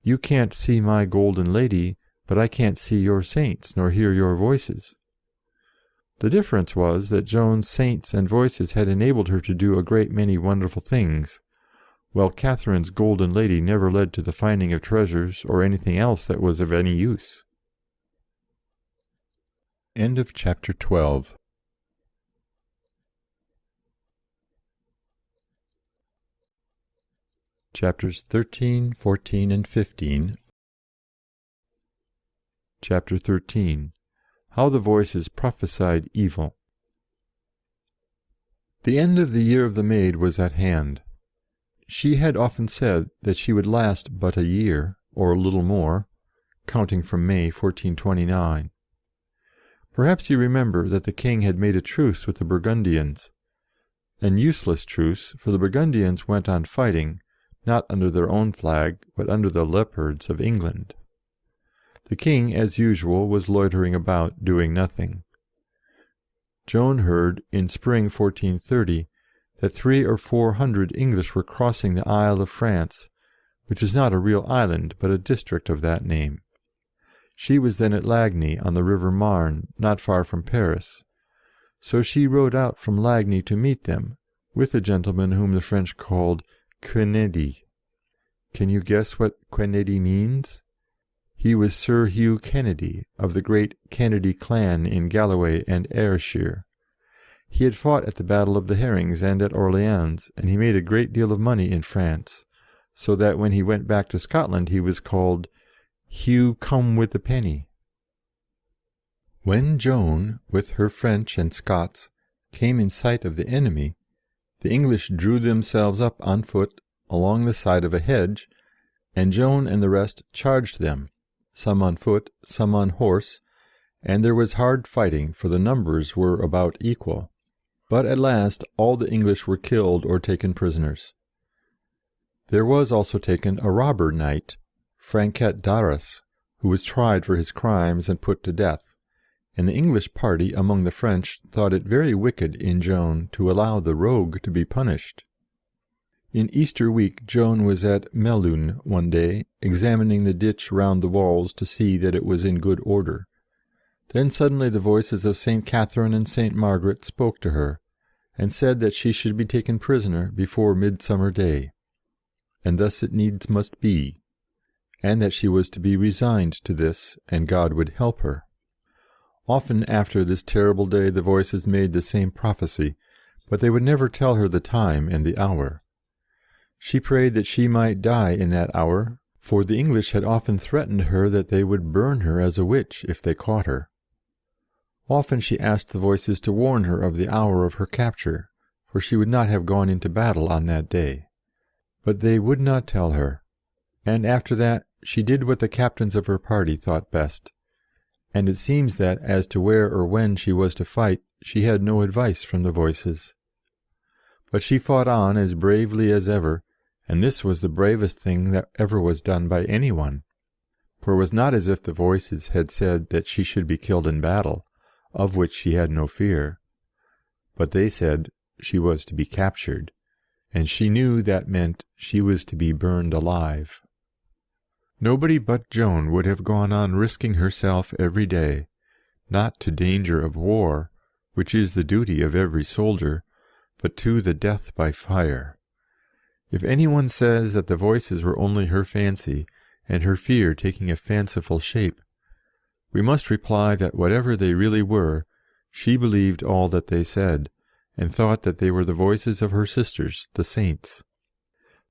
"You can't see my golden lady, but I can't see your saints nor hear your voices." The difference was that Joan's saints and voices had enabled her to do a great many wonderful things, while Catherine's golden lady never led to the finding of treasures or anything else that was of any use. End of chapter 12. Chapters 13, 14, and 15. Chapter 13. How the Voices prophesied evil. The end of the year of the Maid was at hand. She had often said that she would last but a year, or a little more, counting from May 1429. Perhaps you remember that the king had made a truce with the Burgundians. An useless truce, for the Burgundians went on fighting, not under their own flag, but under the leopards of England. The king, as usual, was loitering about, doing nothing. Joan heard, in spring 1430, that 300 or 400 English were crossing the Isle of France, which is not a real island, but a district of that name. She was then at Lagny, on the river Marne, not far from Paris. So she rode out from Lagny to meet them, with a gentleman whom the French called Kennedy. Can you guess what Kennedy means? He was Sir Hugh Kennedy, of the great Kennedy clan in Galloway and Ayrshire. He had fought at the Battle of the Herrings and at Orléans, and he made a great deal of money in France, so that when he went back to Scotland he was called Hugh come with the penny. When Joan, with her French and Scots, came in sight of the enemy, the English drew themselves up on foot along the side of a hedge, and Joan and the rest charged them, some on foot, some on horse, and there was hard fighting, for the numbers were about equal. But at last all the English were killed or taken prisoners. There was also taken a robber knight, Franquet d'Arras, who was tried for his crimes and put to death, and the English party among the French thought it very wicked in Joan to allow the rogue to be punished. In Easter week Joan was at Melun one day, examining the ditch round the walls to see that it was in good order. Then suddenly the voices of St. Catherine and St. Margaret spoke to her, and said that she should be taken prisoner before Midsummer Day. and thus it needs must be, and that she was to be resigned to this, and God would help her. Often after this terrible day the voices made the same prophecy, but they would never tell her the time and the hour. She prayed that she might die in that hour, for the English had often threatened her that they would burn her as a witch if they caught her. Often she asked the voices to warn her of the hour of her capture, for she would not have gone into battle on that day. But they would not tell her, and after that she did what the captains of her party thought best, and it seems that as to where or when she was to fight, she had no advice from the voices. But she fought on as bravely as ever, and this was the bravest thing that ever was done by anyone, for it was not as if the voices had said that she should be killed in battle, of which she had no fear, but they said she was to be captured, and she knew that meant she was to be burned alive. Nobody but Joan would have gone on risking herself every day, not to danger of war, which is the duty of every soldier, but to the death by fire. If anyone says that the voices were only her fancy, and her fear taking a fanciful shape, we must reply that whatever they really were, she believed all that they said, and thought that they were the voices of her sisters, the saints.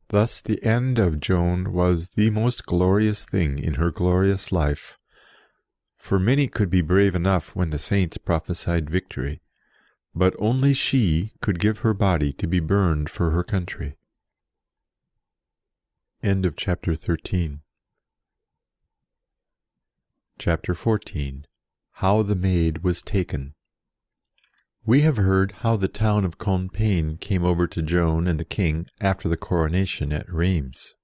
Thus the end of Joan was the most glorious thing in her glorious life, for many could be brave enough when the saints prophesied victory, but only she could give her body to be burned for her country. End of chapter 13. Chapter 14. How the Maid was taken. We have heard how the town of Compiègne came over to Joan and the king after the coronation at Rheims.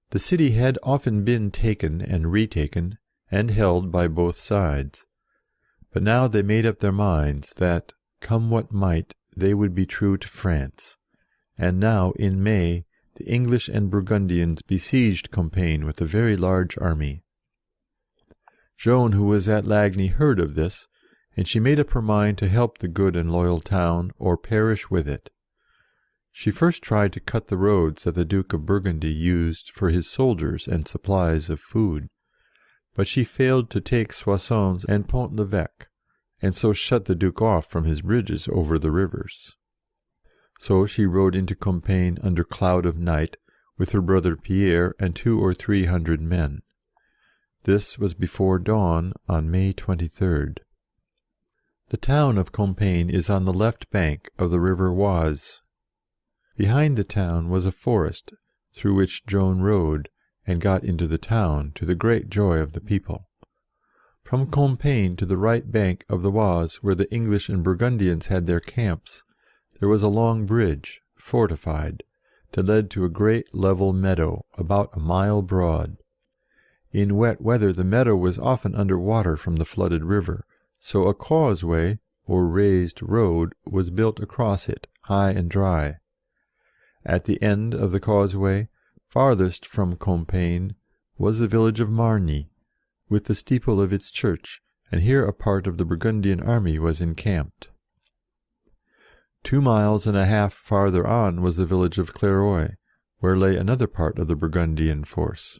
The city had often been taken and retaken and held by both sides, but now they made up their minds that, come what might, they would be true to France, and now, in May, the English and Burgundians besieged Compiègne with a very large army. Joan, who was at Lagny, heard of this, and she made up her mind to help the good and loyal town, or perish with it. She first tried to cut the roads that the Duke of Burgundy used for his soldiers and supplies of food, but she failed to take Soissons and Pont-l'Evêque, and so shut the Duke off from his bridges over the rivers. So she rode into Compiègne under cloud of night, with her brother Pierre and 200 or 300 men. This was before dawn on May 23rd. The town of Compiègne is on the left bank of the river Oise. Behind the town was a forest, through which Joan rode, and got into the town, to the great joy of the people. From Compiègne to the right bank of the Oise, where the English and Burgundians had their camps, there was a long bridge, fortified, that led to a great level meadow, about a mile broad. In wet weather the meadow was often under water from the flooded river, so a causeway, or raised road, was built across it, high and dry. At the end of the causeway, farthest from Compiègne, was the village of Marny, with the steeple of its church, and here a part of the Burgundian army was encamped. 2 miles and a half farther on was the village of Clairoy, where lay another part of the Burgundian force.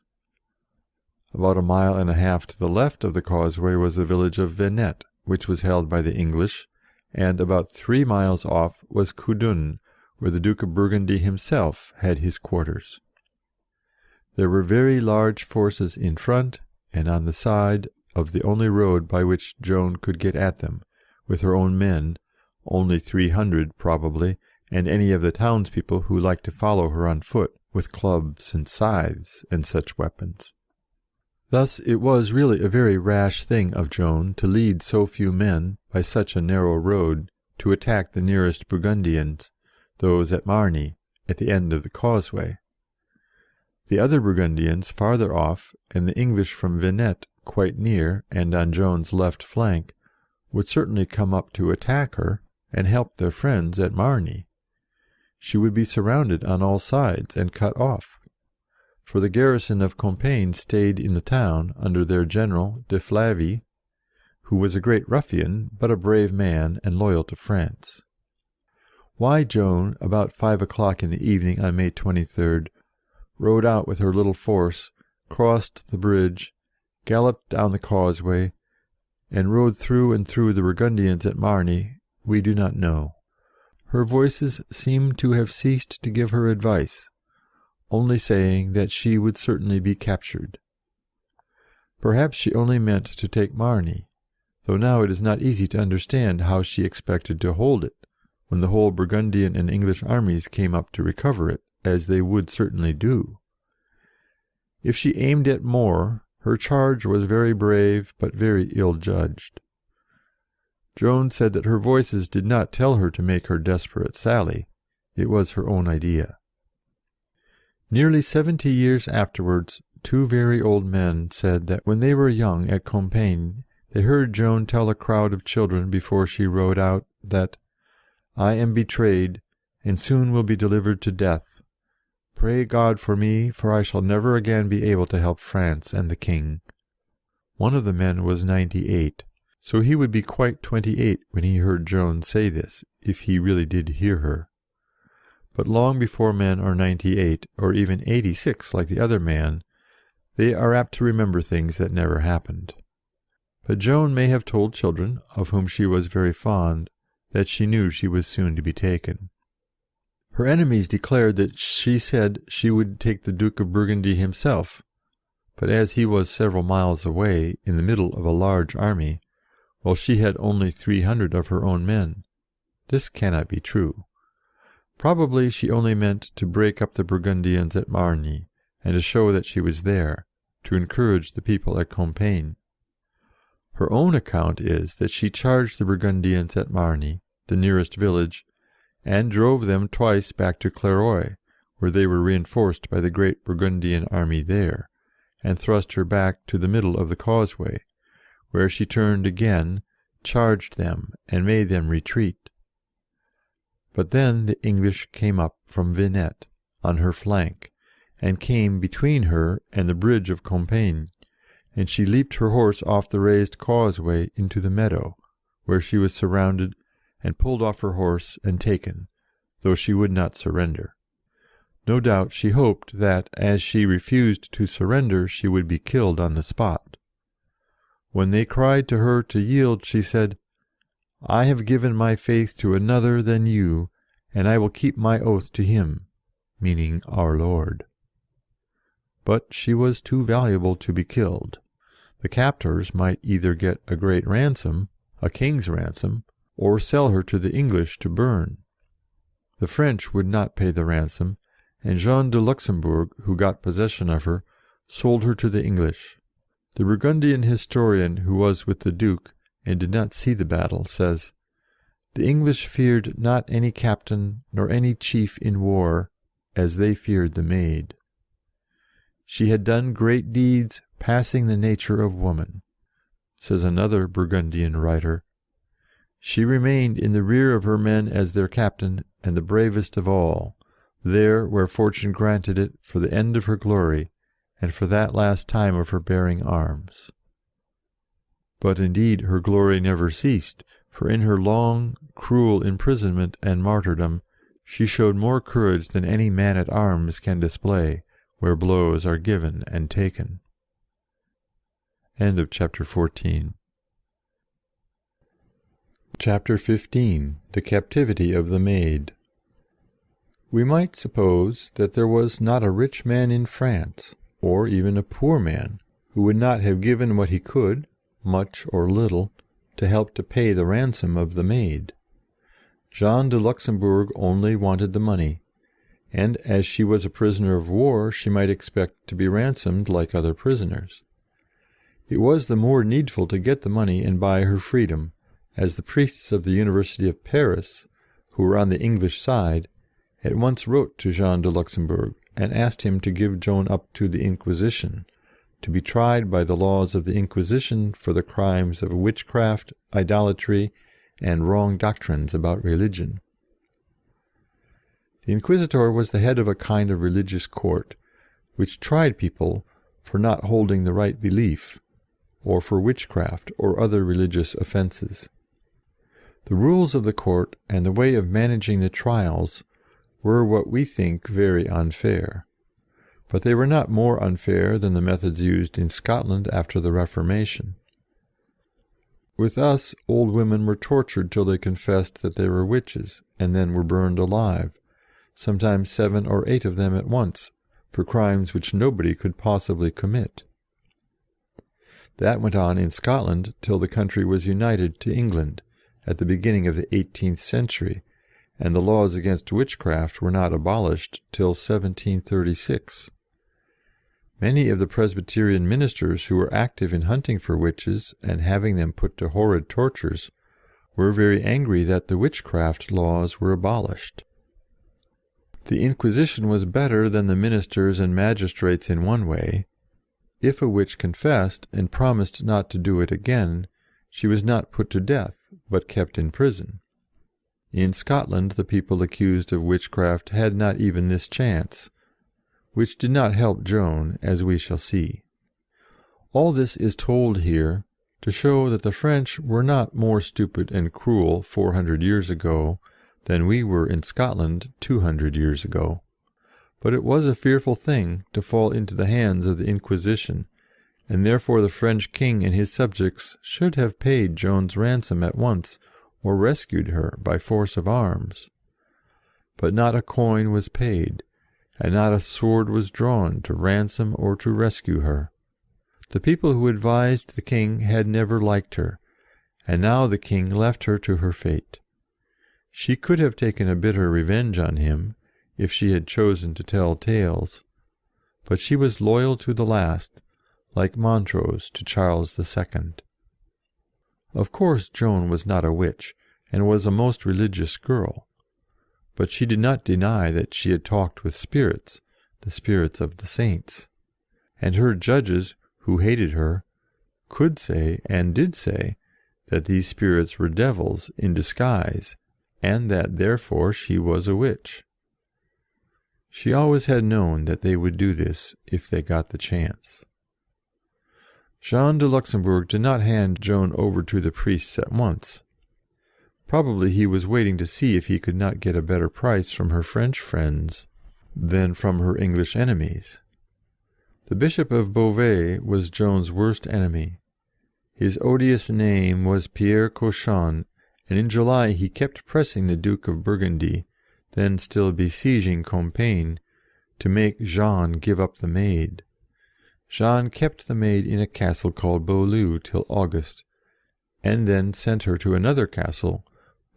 About 1.5 miles to the left of the causeway was the village of Venette, which was held by the English, and about 3 miles off was Coudun, where the Duke of Burgundy himself had his quarters. There were very large forces in front and on the side of the only road by which Joan could get at them, with her own men, only 300 probably, and any of the townspeople who liked to follow her on foot, with clubs and scythes and such weapons. Thus it was really a very rash thing of Joan to lead so few men, by such a narrow road, to attack the nearest Burgundians, those at Marny, at the end of the causeway. The other Burgundians farther off, and the English from Venette quite near and on Joan's left flank, would certainly come up to attack her and help their friends at Marny. She would be surrounded on all sides and cut off, for the garrison of Compiègne stayed in the town under their general de Flavy, who was a great ruffian, but a brave man and loyal to France. Why Joan, about 5 o'clock in the evening on May 23rd, rode out with her little force, crossed the bridge, galloped down the causeway, and rode through and through the Burgundians at Margny, we do not know. Her Voices seem to have ceased to give her advice, only saying that she would certainly be captured. Perhaps she only meant to take Margny, though now it is not easy to understand how she expected to hold it, when the whole Burgundian and English armies came up to recover it, as they would certainly do. If she aimed at more, her charge was very brave, but very ill-judged. Joan said that her Voices did not tell her to make her desperate sally. It was her own idea. Nearly 70 years afterwards, two very old men said that when they were young at Compiègne, they heard Joan tell a crowd of children before she rode out that, "I am betrayed, and soon will be delivered to death. Pray God for me, for I shall never again be able to help France and the King." One of the men was 98, so he would be quite 28 when he heard Joan say this, if he really did hear her. But long before men are 98, or even 86 like the other man, they are apt to remember things that never happened. But Joan may have told children, of whom she was very fond, that she knew she was soon to be taken. Her enemies declared that she said she would take the Duke of Burgundy himself, but as he was several miles away, in the middle of a large army, while she had only 300 of her own men, this cannot be true. Probably she only meant to break up the Burgundians at Margny, and to show that she was there, to encourage the people at Compiègne. Her own account is that she charged the Burgundians at Margny, the nearest village, and drove them twice back to Clairoy, where they were reinforced by the great Burgundian army there, and thrust her back to the middle of the causeway, where she turned again, charged them, and made them retreat. But then the English came up from Vinette, on her flank, and came between her and the bridge of Compiègne, and she leaped her horse off the raised causeway into the meadow, where she was surrounded, and pulled off her horse and taken, though she would not surrender. No doubt she hoped that, as she refused to surrender, she would be killed on the spot. When they cried to her to yield, she said, "I have given my faith to another than you, and I will keep my oath to him," meaning our Lord. But she was too valuable to be killed. The captors might either get a great ransom, a king's ransom, or sell her to the English to burn. The French would not pay the ransom, and Jean de Luxembourg, who got possession of her, sold her to the English. The Burgundian historian who was with the Duke and did not see the battle says, "The English feared not any captain nor any chief in war, as they feared the Maid. She had done great deeds passing the nature of woman," says another Burgundian writer. "She remained in the rear of her men as their captain and the bravest of all, there where fortune granted it for the end of her glory, and for that last time of her bearing arms." But indeed her glory never ceased, for in her long, cruel imprisonment and martyrdom she showed more courage than any man-at-arms can display, where blows are given and taken. End of chapter 14. Chapter 15. The Captivity of the Maid. We might suppose that there was not a rich man in France, or even a poor man, who would not have given what he could, much or little, to help to pay the ransom of the Maid. Jean de Luxembourg only wanted the money, and as she was a prisoner of war, she might expect to be ransomed like other prisoners. It was the more needful to get the money and buy her freedom, as the priests of the University of Paris, who were on the English side, at once wrote to Jean de Luxembourg and asked him to give Joan up to the Inquisition, to be tried by the laws of the Inquisition for the crimes of witchcraft, idolatry, and wrong doctrines about religion. The Inquisitor was the head of a kind of religious court, which tried people for not holding the right belief, or for witchcraft or other religious offences. The rules of the court and the way of managing the trials were what we think very unfair. but they were not more unfair than the methods used in Scotland after the Reformation. With us, old women were tortured till they confessed that they were witches, and then were burned alive, sometimes 7 or 8 of them at once, for crimes which nobody could possibly commit. That went on in Scotland till the country was united to England, at the beginning of the 18th century, and the laws against witchcraft were not abolished till 1736. Many of the Presbyterian ministers who were active in hunting for witches and having them put to horrid tortures were very angry that the witchcraft laws were abolished. The Inquisition was better than the ministers and magistrates in one way. If a witch confessed and promised not to do it again, she was not put to death, but kept in prison. In Scotland, the people accused of witchcraft had not even this chance, which did not help Joan, as we shall see. All this is told here to show that the French were not more stupid and cruel 400 years ago than we were in Scotland 200 years ago. But it was a fearful thing to fall into the hands of the Inquisition, and therefore the French king and his subjects should have paid Joan's ransom at once, or rescued her by force of arms. But not a coin was paid, and not a sword was drawn to ransom or to rescue her. The people who advised the king had never liked her, and now the king left her to her fate. She could have taken a bitter revenge on him, if she had chosen to tell tales, but she was loyal to the last, like Montrose to Charles II. Of course Joan was not a witch, and was a most religious girl, but she did not deny that she had talked with spirits, the spirits of the saints, and her judges, who hated her, could say, and did say, that these spirits were devils in disguise, and that therefore she was a witch. She always had known that they would do this if they got the chance. Jean de Luxembourg did not hand Joan over to the priests at once. Probably he was waiting to see if he could not get a better price from her French friends than from her English enemies. The Bishop of Beauvais was Joan's worst enemy. His odious name was Pierre Cauchon, and in July he kept pressing the Duke of Burgundy, then still besieging Compiègne, to make Jean give up the Maid. Jean kept the Maid in a castle called Beaulieu till August, and then sent her to another castle,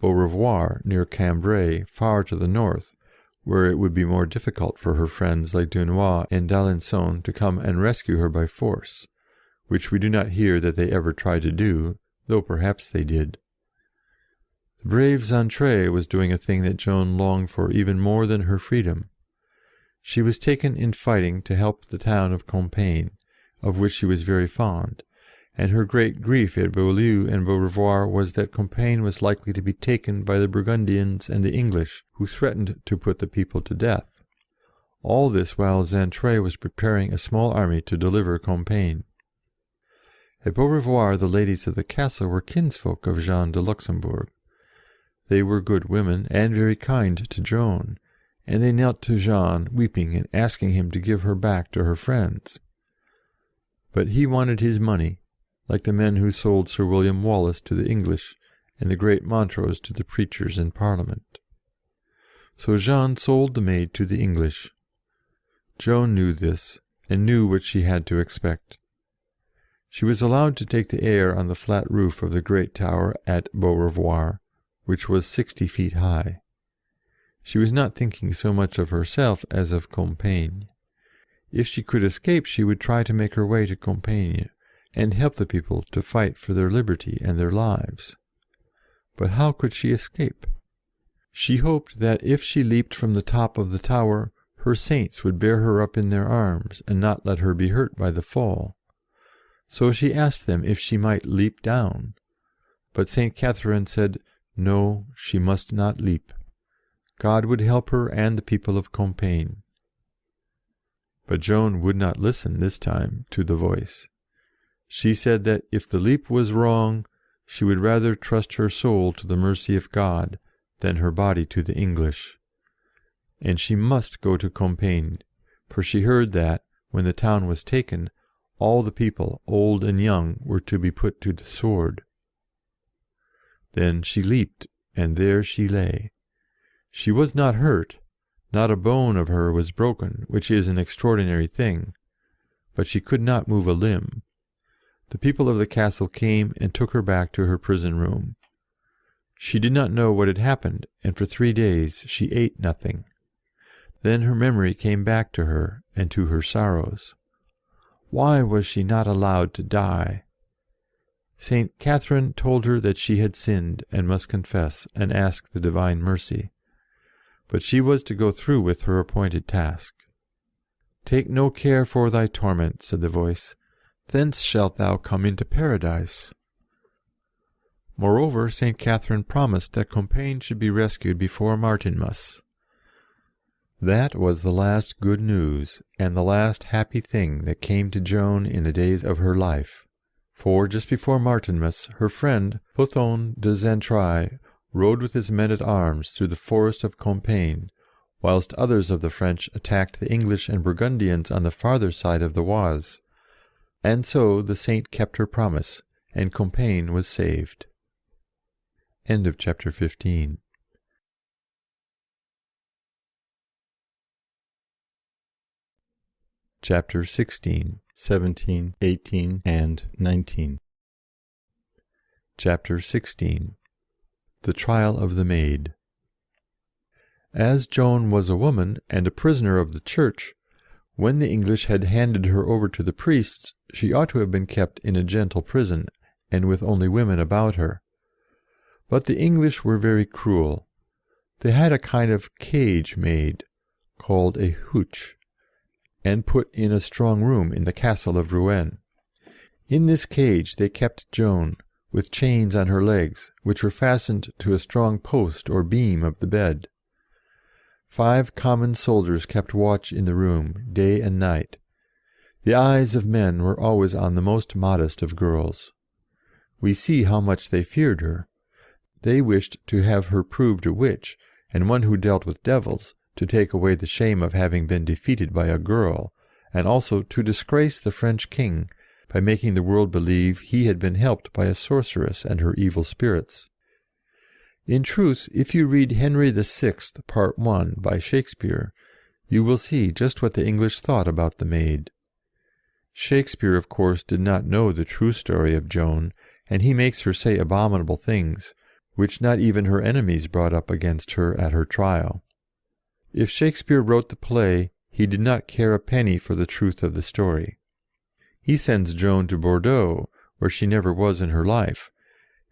Beaurevoir, near Cambrai, far to the north, where it would be more difficult for her friends like Dunois and d'Alençon to come and rescue her by force, which we do not hear that they ever tried to do, though perhaps they did. The brave Xaintrailles was doing a thing that Joan longed for even more than her freedom. She was taken in fighting to help the town of Compiègne, of which she was very fond, and her great grief at Beaulieu and Beaurevoir was that Compiègne was likely to be taken by the Burgundians and the English, who threatened to put the people to death. All this while Xaintrailles was preparing a small army to deliver Compiègne. At Beaurevoir the ladies of the castle were kinsfolk of Jean de Luxembourg. They were good women, and very kind to Joan, and they knelt to Jean, weeping and asking him to give her back to her friends. But he wanted his money, like the men who sold Sir William Wallace to the English, and the great Montrose to the preachers in Parliament. So Jean sold the Maid to the English. Joan knew this, and knew what she had to expect. She was allowed to take the air on the flat roof of the great tower at Beaurevoir, which was 60 feet high. She was not thinking so much of herself as of Compiègne. If she could escape, she would try to make her way to Compiègne, and help the people to fight for their liberty and their lives. But how could she escape? She hoped that if she leaped from the top of the tower, her saints would bear her up in their arms, and not let her be hurt by the fall. So she asked them if she might leap down. But St. Catherine said, no, she must not leap. God would help her and the people of Compiègne. But Joan would not listen this time to the voice. She said that if the leap was wrong, she would rather trust her soul to the mercy of God than her body to the English. And she must go to Compiègne, for she heard that, when the town was taken, all the people, old and young, were to be put to the sword. Then she leaped, and there she lay. She was not hurt, not a bone of her was broken, which is an extraordinary thing, but she could not move a limb. The people of the castle came and took her back to her prison room. She did not know what had happened, and for 3 days she ate nothing. Then her memory came back to her, and to her sorrows. Why was she not allowed to die? Saint Catherine told her that she had sinned, and must confess, and ask the divine mercy. But she was to go through with her appointed task. "Take no care for thy torment," said the voice. "Thence shalt thou come into paradise." Moreover, Saint Catherine promised that Compiègne should be rescued before Martinmas. That was the last good news, and the last happy thing that came to Joan in the days of her life. For just before Martinmas, her friend Pothon de Xaintrailles rode with his men-at-arms through the forest of Compiègne, whilst others of the French attacked the English and Burgundians on the farther side of the Oise. And so the saint kept her promise, and Compiègne was saved. End of chapter 15. Chapter 16, 17, 18, and 19. Chapter 16. The Trial of the Maid. As Joan was a woman and a prisoner of the Church, when the English had handed her over to the priests, she ought to have been kept in a gentle prison, and with only women about her. But the English were very cruel. They had a kind of cage made, called a huche, and put in a strong room in the castle of Rouen. In this cage they kept Joan, with chains on her legs, which were fastened to a strong post or beam of the bed. 5 common soldiers kept watch in the room, day and night. The eyes of men were always on the most modest of girls. We see how much they feared her. They wished to have her proved a witch, and one who dealt with devils, to take away the shame of having been defeated by a girl, and also to disgrace the French king by making the world believe he had been helped by a sorceress and her evil spirits. In truth, if you read Henry VI, Part 1, by Shakespeare, you will see just what the English thought about the Maid. Shakespeare, of course, did not know the true story of Joan, and he makes her say abominable things, which not even her enemies brought up against her at her trial. If Shakespeare wrote the play, he did not care a penny for the truth of the story. He sends Joan to Bordeaux, where she never was in her life,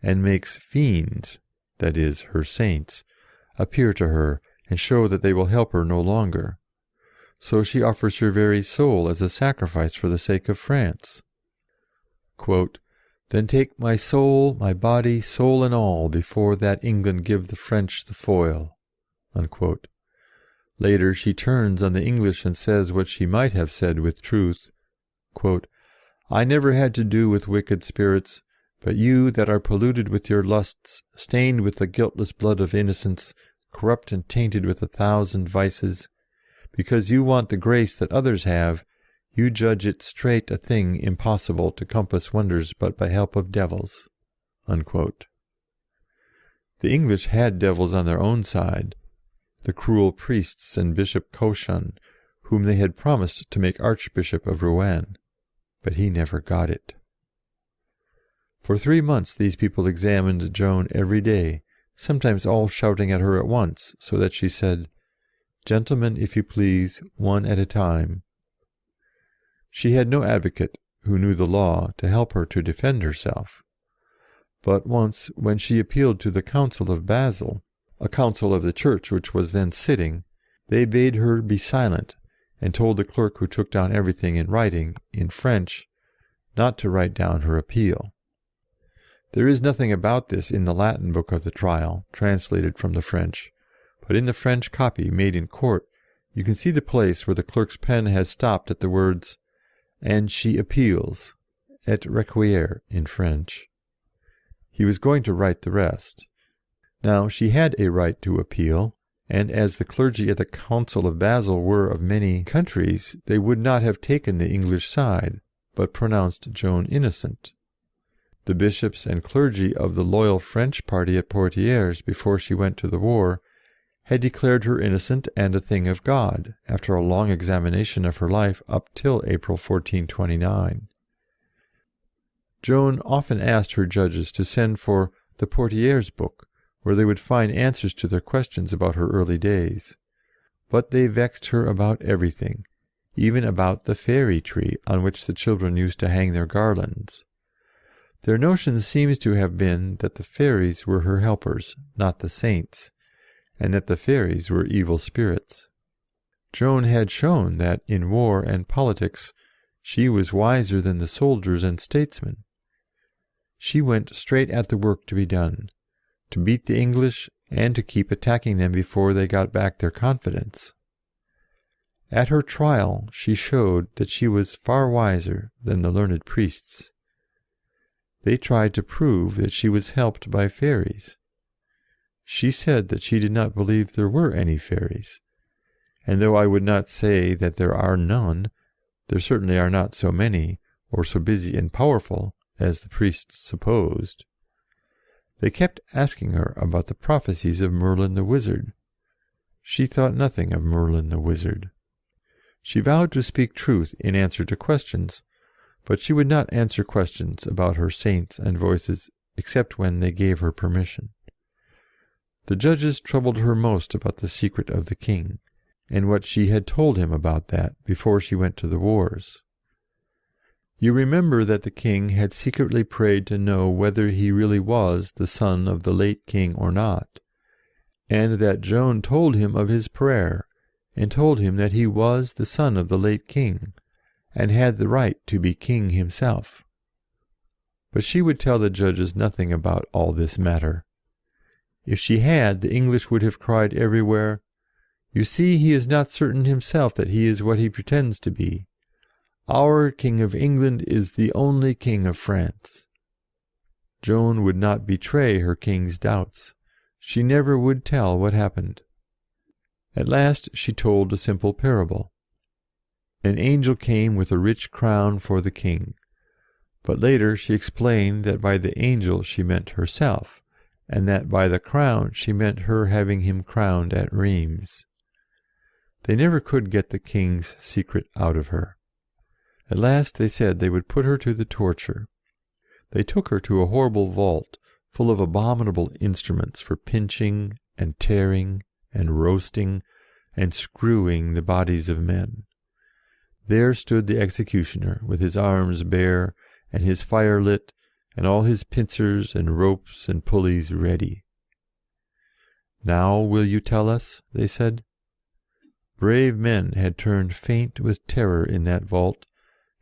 and makes fiends, that is, her saints, appear to her and show that they will help her no longer. So she offers her very soul as a sacrifice for the sake of France. Quote, "Then take my soul, my body, soul and all, before that England give the French the foil." Unquote. Later she turns on the English and says what she might have said with truth. Quote, "I never had to do with wicked spirits, but you that are polluted with your lusts, stained with the guiltless blood of innocence, corrupt and tainted with 1,000 vices, because you want the grace that others have, you judge it straight a thing impossible to compass wonders but by help of devils." Unquote. The English had devils on their own side, the cruel priests and Bishop Cauchon, whom they had promised to make Archbishop of Rouen, but he never got it. For 3 months these people examined Joan every day, sometimes all shouting at her at once, so that she said, "Gentlemen, if you please, one at a time." She had no advocate, who knew the law, to help her to defend herself. But once, when she appealed to the Council of Basel, a council of the Church which was then sitting, they bade her be silent, and told the clerk who took down everything in writing, in French, not to write down her appeal. There is nothing about this in the Latin book of the trial, translated from the French, but in the French copy made in court you can see the place where the clerk's pen has stopped at the words, "and she appeals," et requiert in French. He was going to write the rest. Now she had a right to appeal, and as the clergy at the Council of Basel were of many countries, they would not have taken the English side, but pronounced Joan innocent. The bishops and clergy of the loyal French party at Poitiers, before she went to the war, had declared her innocent and a thing of God, after a long examination of her life up till April 1429. Joan often asked her judges to send for the Poitiers book, where they would find answers to their questions about her early days. But they vexed her about everything, even about the fairy tree on which the children used to hang their garlands. Their notion seems to have been that the fairies were her helpers, not the saints, and that the fairies were evil spirits. Joan had shown that in war and politics she was wiser than the soldiers and statesmen. She went straight at the work to be done, to beat the English and to keep attacking them before they got back their confidence. At her trial she showed that she was far wiser than the learned priests. They tried to prove that she was helped by fairies. She said that she did not believe there were any fairies, and though I would not say that there are none, there certainly are not so many, or so busy and powerful, as the priests supposed. They kept asking her about the prophecies of Merlin the wizard. She thought nothing of Merlin the wizard. She vowed to speak truth in answer to questions, but she would not answer questions about her saints and voices except when they gave her permission. The judges troubled her most about the secret of the king, and what she had told him about that before she went to the wars. You remember that the king had secretly prayed to know whether he really was the son of the late king or not, and that Joan told him of his prayer, and told him that he was the son of the late king, and had the right to be king himself. But she would tell the judges nothing about all this matter. If she had, the English would have cried everywhere, "You see, he is not certain himself that he is what he pretends to be. Our King of England is the only King of France." Joan would not betray her king's doubts. She never would tell what happened. At last she told a simple parable. An angel came with a rich crown for the king, but later she explained that by the angel she meant herself, and that by the crown she meant her having him crowned at Rheims. They never could get the king's secret out of her. At last they said they would put her to the torture. They took her to a horrible vault, full of abominable instruments for pinching and tearing and roasting and screwing the bodies of men. There stood the executioner, with his arms bare, and his fire lit, and all his pincers and ropes and pulleys ready. "Now will you tell us?" they said. Brave men had turned faint with terror in that vault,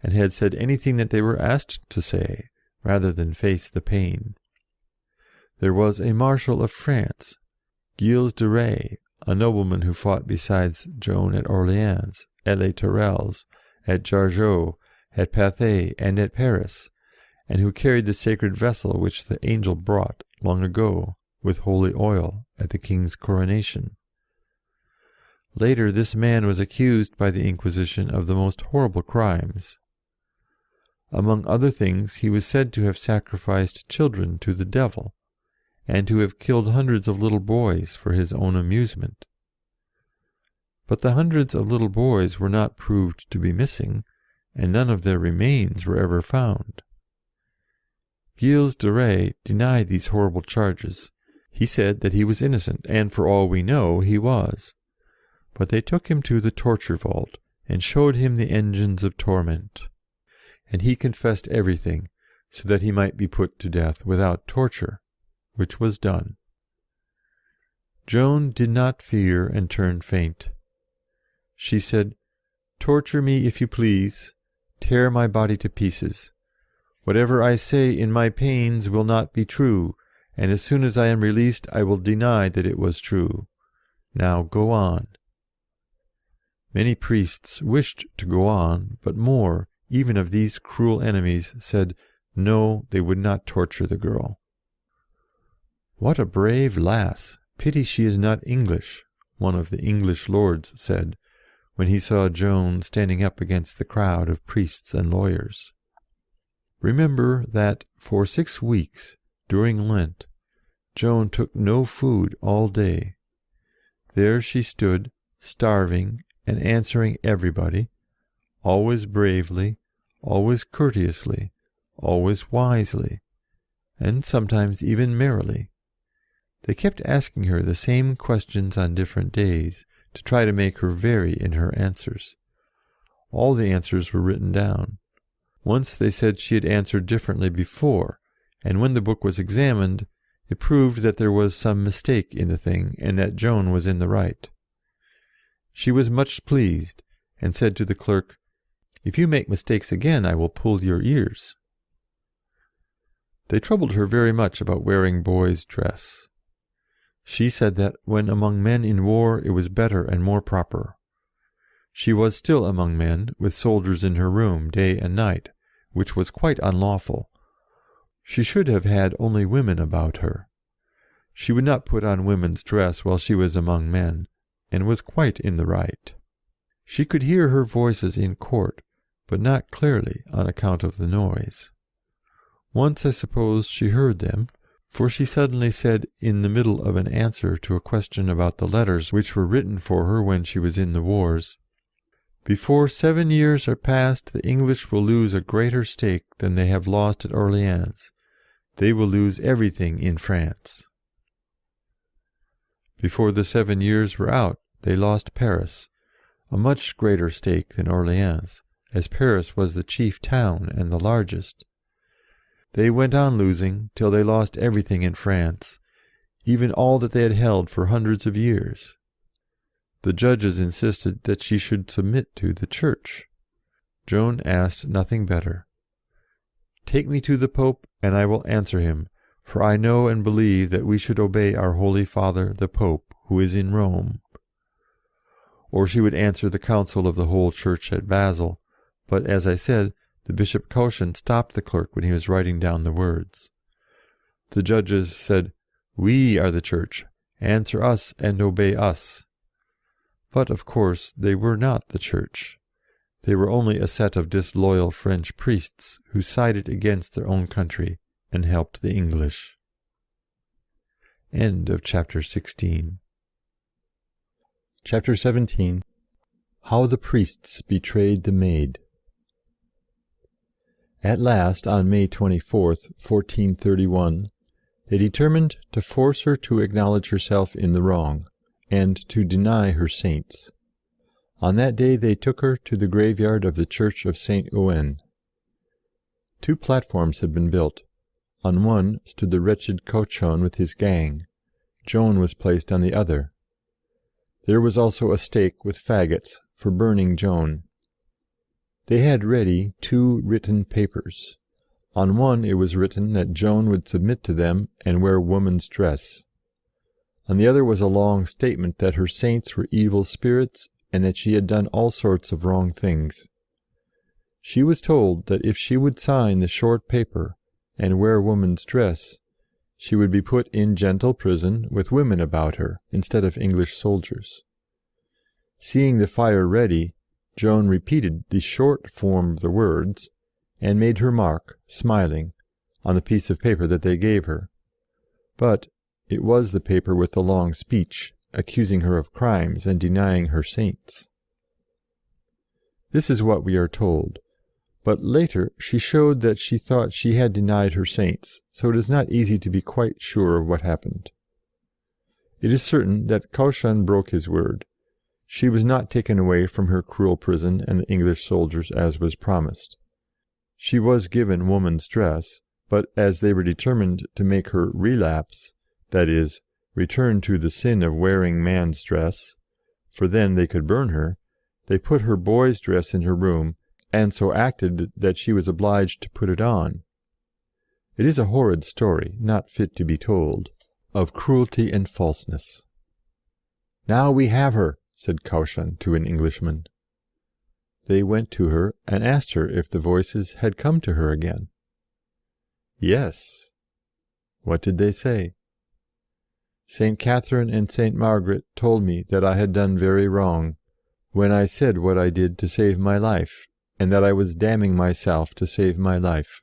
and had said anything that they were asked to say, rather than face the pain. There was a Marshal of France, Gilles de Rais, a nobleman who fought besides Joan at Orleans, at Les Tourelles, at Jargeau, at Pathay, and at Paris, and who carried the sacred vessel which the angel brought, long ago, with holy oil, at the king's coronation. Later this man was accused by the Inquisition of the most horrible crimes. Among other things, he was said to have sacrificed children to the devil, and to have killed hundreds of little boys for his own amusement. But the hundreds of little boys were not proved to be missing, and none of their remains were ever found. Gilles de Rais denied these horrible charges. He said that he was innocent, and for all we know, he was. But they took him to the torture vault, and showed him the engines of torment. And he confessed everything, so that he might be put to death without torture, which was done. Joan did not fear and turn faint. She said, "Torture me if you please, tear my body to pieces. Whatever I say in my pains will not be true, and as soon as I am released I will deny that it was true. Now go on." Many priests wished to go on, but more, even of these cruel enemies, said no, they would not torture the girl. "What a brave lass! Pity she is not English," one of the English lords said, when he saw Joan standing up against the crowd of priests and lawyers. Remember that for 6 weeks, during Lent, Joan took no food all day. There she stood, starving and answering everybody, always bravely, always courteously, always wisely, and sometimes even merrily. They kept asking her the same questions on different days, to try to make her vary in her answers. All the answers were written down. Once they said she had answered differently before, and when the book was examined, it proved that there was some mistake in the thing, and that Joan was in the right. She was much pleased, and said to the clerk, "If you make mistakes again, I will pull your ears." They troubled her very much about wearing boys' dress. She said that when among men in war it was better and more proper. She was still among men, with soldiers in her room day and night, which was quite unlawful. She should have had only women about her. She would not put on women's dress while she was among men, and was quite in the right. She could hear her voices in court, but not clearly on account of the noise. Once I suppose she heard them, for she suddenly said in the middle of an answer to a question about the letters which were written for her when she was in the wars, "Before 7 years are past, the English will lose a greater stake than they have lost at Orléans. They will lose everything in France." Before the 7 years were out, they lost Paris, a much greater stake than Orléans, as Paris was the chief town and the largest. They went on losing till they lost everything in France, even all that they had held for hundreds of years. The judges insisted that she should submit to the Church. Joan asked nothing better. "Take me to the Pope, and I will answer him, for I know and believe that we should obey our Holy Father, the Pope, who is in Rome." Or she would answer the council of the whole Church at Basel, but, as I said, the Bishop Cauchon stopped the clerk when he was writing down the words. The judges said, "We are the Church, answer us and obey us." But, of course, they were not the Church. They were only a set of disloyal French priests who sided against their own country and helped the English. End of chapter 16. Chapter 17. How the Priests Betrayed the Maid. At last, on May 24th, 1431, they determined to force her to acknowledge herself in the wrong, and to deny her saints. On that day they took her to the graveyard of the church of St. Ouen. 2 platforms had been built. On one stood the wretched Cauchon with his gang. Joan was placed on the other. There was also a stake with faggots for burning Joan. They had ready 2 written papers. On one it was written that Joan would submit to them and wear woman's dress. On the other was a long statement that her saints were evil spirits and that she had done all sorts of wrong things. She was told that if she would sign the short paper and wear woman's dress, she would be put in gentle prison with women about her instead of English soldiers. Seeing the fire ready, Joan repeated the short form of the words, and made her mark, smiling, on the piece of paper that they gave her. But it was the paper with the long speech, accusing her of crimes and denying her saints. This is what we are told, but later she showed that she thought she had denied her saints, so it is not easy to be quite sure of what happened. It is certain that Cauchon broke his word. She was not taken away from her cruel prison and the English soldiers as was promised. She was given woman's dress, but as they were determined to make her relapse, that is, return to the sin of wearing man's dress, for then they could burn her, they put her boy's dress in her room, and so acted that she was obliged to put it on. It is a horrid story, not fit to be told, of cruelty and falseness. "Now we have her," said Cauchon to an Englishman. They went to her and asked her if the voices had come to her again. Yes. What did they say? St. Catherine and St. Margaret told me that I had done very wrong, when I said what I did to save my life, and that I was damning myself to save my life."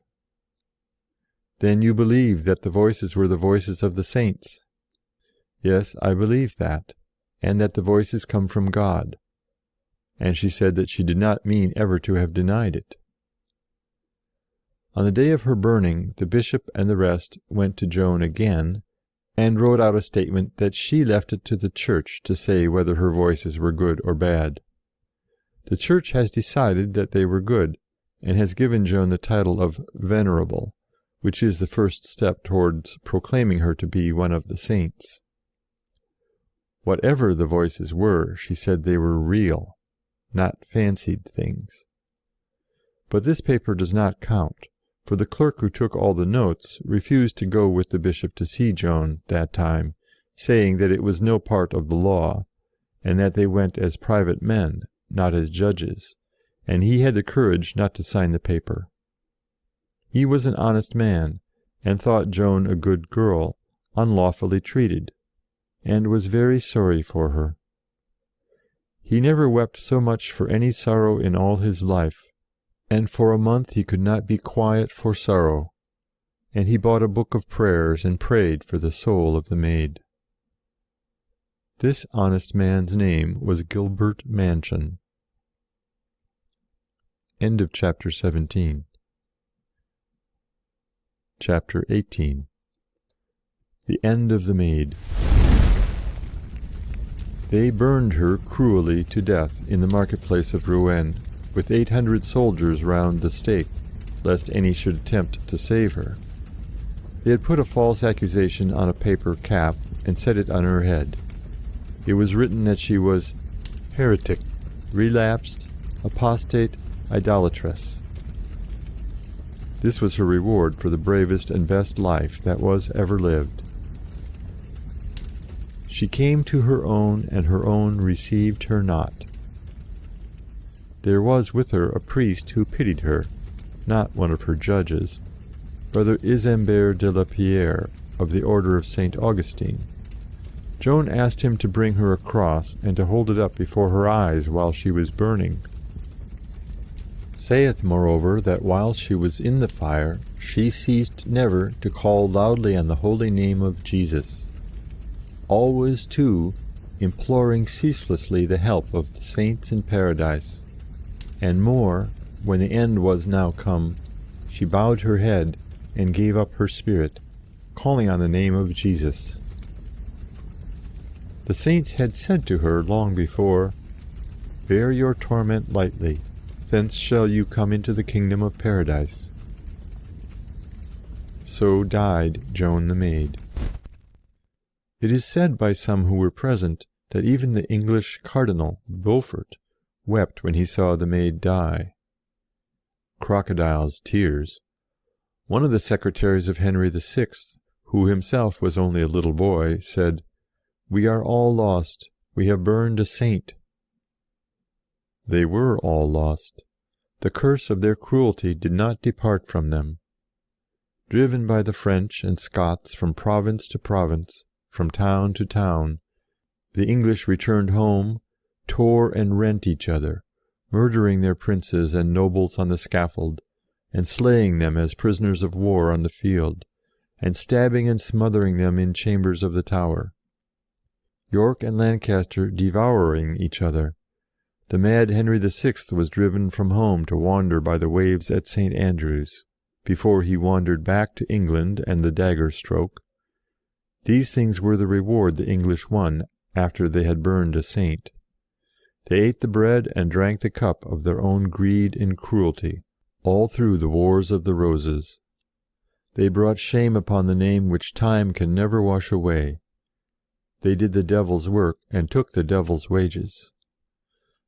"Then you believe that the voices were the voices of the saints?" "Yes, I believe that, and that the voices come from God." And she said that she did not mean ever to have denied it. On the day of her burning, the bishop and the rest went to Joan again, and wrote out a statement that she left it to the Church to say whether her voices were good or bad. The Church has decided that they were good, and has given Joan the title of Venerable, which is the first step towards proclaiming her to be one of the saints. Whatever the voices were, she said they were real, not fancied things. But this paper does not count, for the clerk who took all the notes refused to go with the bishop to see Joan that time, saying that it was no part of the law, and that they went as private men, not as judges, and he had the courage not to sign the paper. He was an honest man, and thought Joan a good girl, unlawfully treated, and was very sorry for her. He never wept so much for any sorrow in all his life, and for a month he could not be quiet for sorrow, and he bought a book of prayers and prayed for the soul of the maid. This honest man's name was Gilbert Mansion. End of chapter 17. Chapter 18. The end of the maid. They burned her cruelly to death in the marketplace of Rouen, with 800 soldiers round the stake, lest any should attempt to save her. They had put a false accusation on a paper cap and set it on her head. It was written that she was heretic, relapsed, apostate, idolatress. This was her reward for the bravest and best life that was ever lived. She came to her own, and her own received her not. There was with her a priest who pitied her, not one of her judges, Brother Isambert de la Pierre, of the order of St. Augustine. Joan asked him to bring her a cross, and to hold it up before her eyes while she was burning. Saith, moreover, that while she was in the fire, she ceased never to call loudly on the holy name of Jesus, always, too, imploring ceaselessly the help of the saints in paradise. And more, when the end was now come, she bowed her head and gave up her spirit, calling on the name of Jesus. The saints had said to her long before, "Bear your torment lightly, thence shall you come into the kingdom of paradise." So died Joan the maid. It is said by some who were present that even the English Cardinal, Beaufort, wept when he saw the maid die. Crocodile's tears. One of the secretaries of Henry VI, who himself was only a little boy, said, "We are all lost. We have burned a saint." They were all lost. The curse of their cruelty did not depart from them. Driven by the French and Scots from province to province, from town to town, the English returned home, tore and rent each other, murdering their princes and nobles on the scaffold, and slaying them as prisoners of war on the field, and stabbing and smothering them in chambers of the Tower. York and Lancaster devouring each other. The mad Henry VI was driven from home to wander by the waves at St. Andrews, before he wandered back to England and the dagger stroke. These things were the reward the English won after they had burned a saint. They ate the bread and drank the cup of their own greed and cruelty, all through the Wars of the Roses. They brought shame upon the name which time can never wash away. They did the devil's work and took the devil's wages.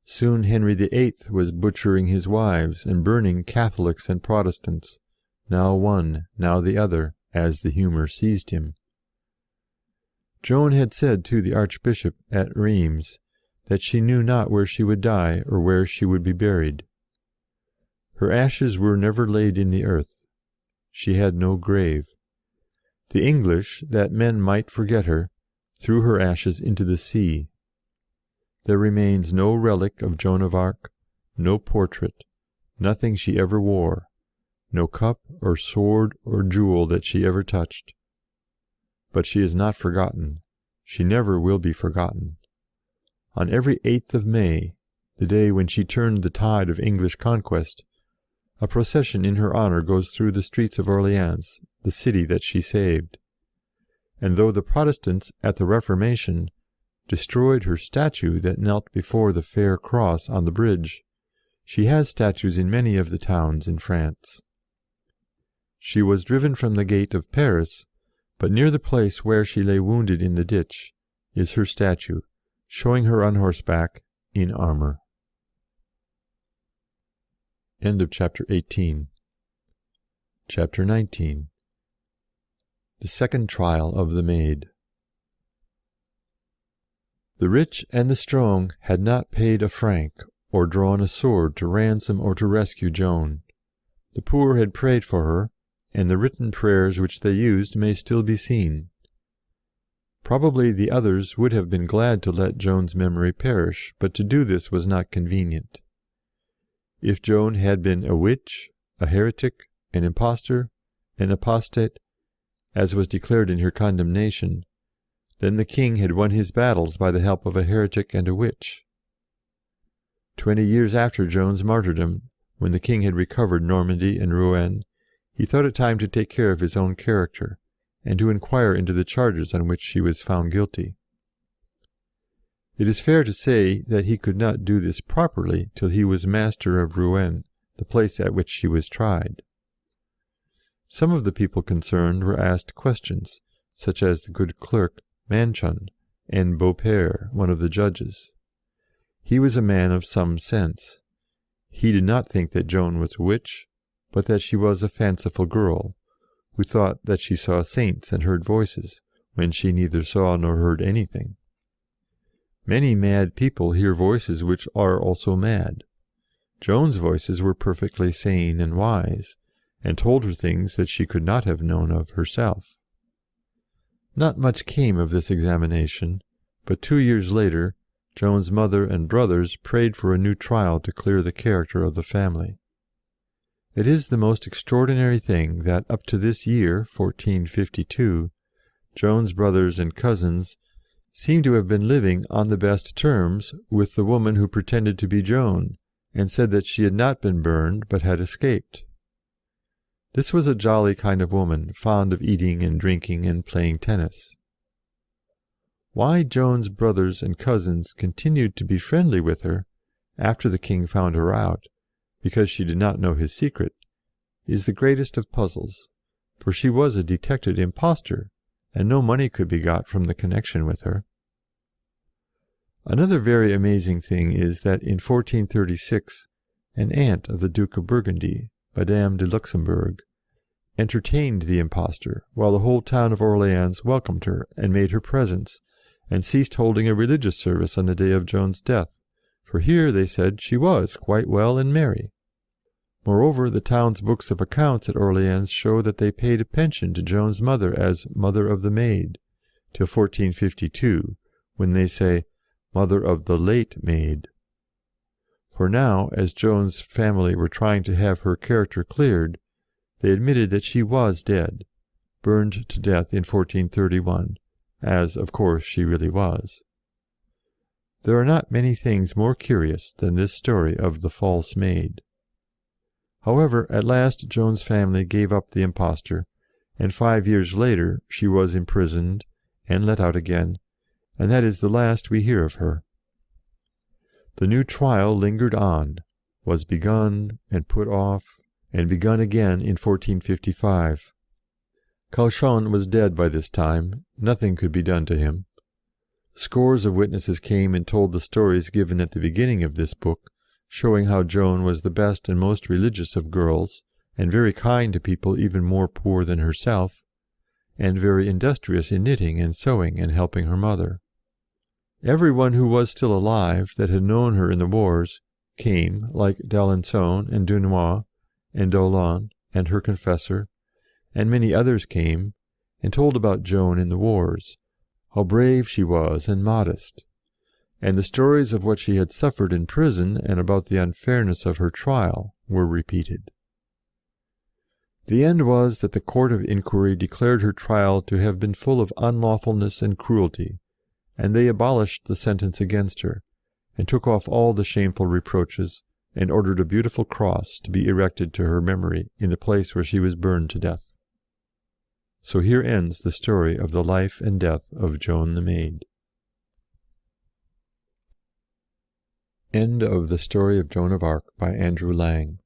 Soon Henry VIII was butchering his wives and burning Catholics and Protestants, now one, now the other, as the humour seized him. Joan had said to the Archbishop at Rheims that she knew not where she would die or where she would be buried. Her ashes were never laid in the earth. She had no grave. The English, that men might forget her, threw her ashes into the sea. There remains no relic of Joan of Arc, no portrait, nothing she ever wore, no cup or sword or jewel that she ever touched. But she is not forgotten. She never will be forgotten. On every 8th of May, the day when she turned the tide of English conquest, a procession in her honor goes through the streets of Orleans, the city that she saved. And though the Protestants at the Reformation destroyed her statue that knelt before the fair cross on the bridge, she has statues in many of the towns in France. She was driven from the gate of Paris, but near the place where she lay wounded in the ditch is her statue, showing her on horseback in armor. End of chapter 18. Chapter 19. The second trial of the Maid. The rich and the strong had not paid a franc, or drawn a sword to ransom or to rescue Joan. The poor had prayed for her, and the written prayers which they used may still be seen. Probably the others would have been glad to let Joan's memory perish, but to do this was not convenient. If Joan had been a witch, a heretic, an impostor, an apostate, as was declared in her condemnation, then the king had won his battles by the help of a heretic and a witch. 20 years after Joan's martyrdom, when the king had recovered Normandy and Rouen, he thought it time to take care of his own character, and to inquire into the charges on which she was found guilty. It is fair to say that he could not do this properly till he was master of Rouen, the place at which she was tried. Some of the people concerned were asked questions, such as the good clerk Manchon and Beaupère, one of the judges. He was a man of some sense. He did not think that Joan was a witch, but that she was a fanciful girl, who thought that she saw saints and heard voices, when she neither saw nor heard anything. Many mad people hear voices which are also mad. Joan's voices were perfectly sane and wise, and told her things that she could not have known of herself. Not much came of this examination, but 2 years later, Joan's mother and brothers prayed for a new trial to clear the character of the family. It is the most extraordinary thing that up to this year, 1452, Joan's brothers and cousins seem to have been living on the best terms with the woman who pretended to be Joan, and said that she had not been burned, but had escaped. This was a jolly kind of woman, fond of eating and drinking and playing tennis. Why Joan's brothers and cousins continued to be friendly with her, after the king found her out, because she did not know his secret, is the greatest of puzzles, for she was a detected impostor, and no money could be got from the connection with her. Another very amazing thing is that in 1436, an aunt of the Duke of Burgundy, Madame de Luxembourg, entertained the impostor, while the whole town of Orleans welcomed her and made her presents, and ceased holding a religious service on the day of Joan's death, for here, they said, she was quite well and merry. Moreover, the town's books of accounts at Orleans show that they paid a pension to Joan's mother as Mother of the Maid, till 1452, when they say Mother of the late Maid. For now, as Joan's family were trying to have her character cleared, they admitted that she was dead, burned to death in 1431, as, of course, she really was. There are not many things more curious than this story of the false maid. However, at last Joan's family gave up the impostor, and 5 years later she was imprisoned and let out again, and that is the last we hear of her. The new trial lingered on, was begun and put off, and begun again in 1455. Cauchon was dead by this time. Nothing could be done to him. Scores of witnesses came and told the stories given at the beginning of this book, showing how Joan was the best and most religious of girls, and very kind to people even more poor than herself, and very industrious in knitting and sewing and helping her mother. Every one who was still alive that had known her in the wars came, like d'Alençon and Dunois and d'Aulon and her confessor, and many others came, and told about Joan in the wars, how brave she was and modest, and the stories of what she had suffered in prison and about the unfairness of her trial were repeated. The end was that the court of inquiry declared her trial to have been full of unlawfulness and cruelty, and they abolished the sentence against her, and took off all the shameful reproaches, and ordered a beautiful cross to be erected to her memory in the place where she was burned to death. So here ends the story of the life and death of Joan the Maid. End of the Story of Joan of Arc by Andrew Lang.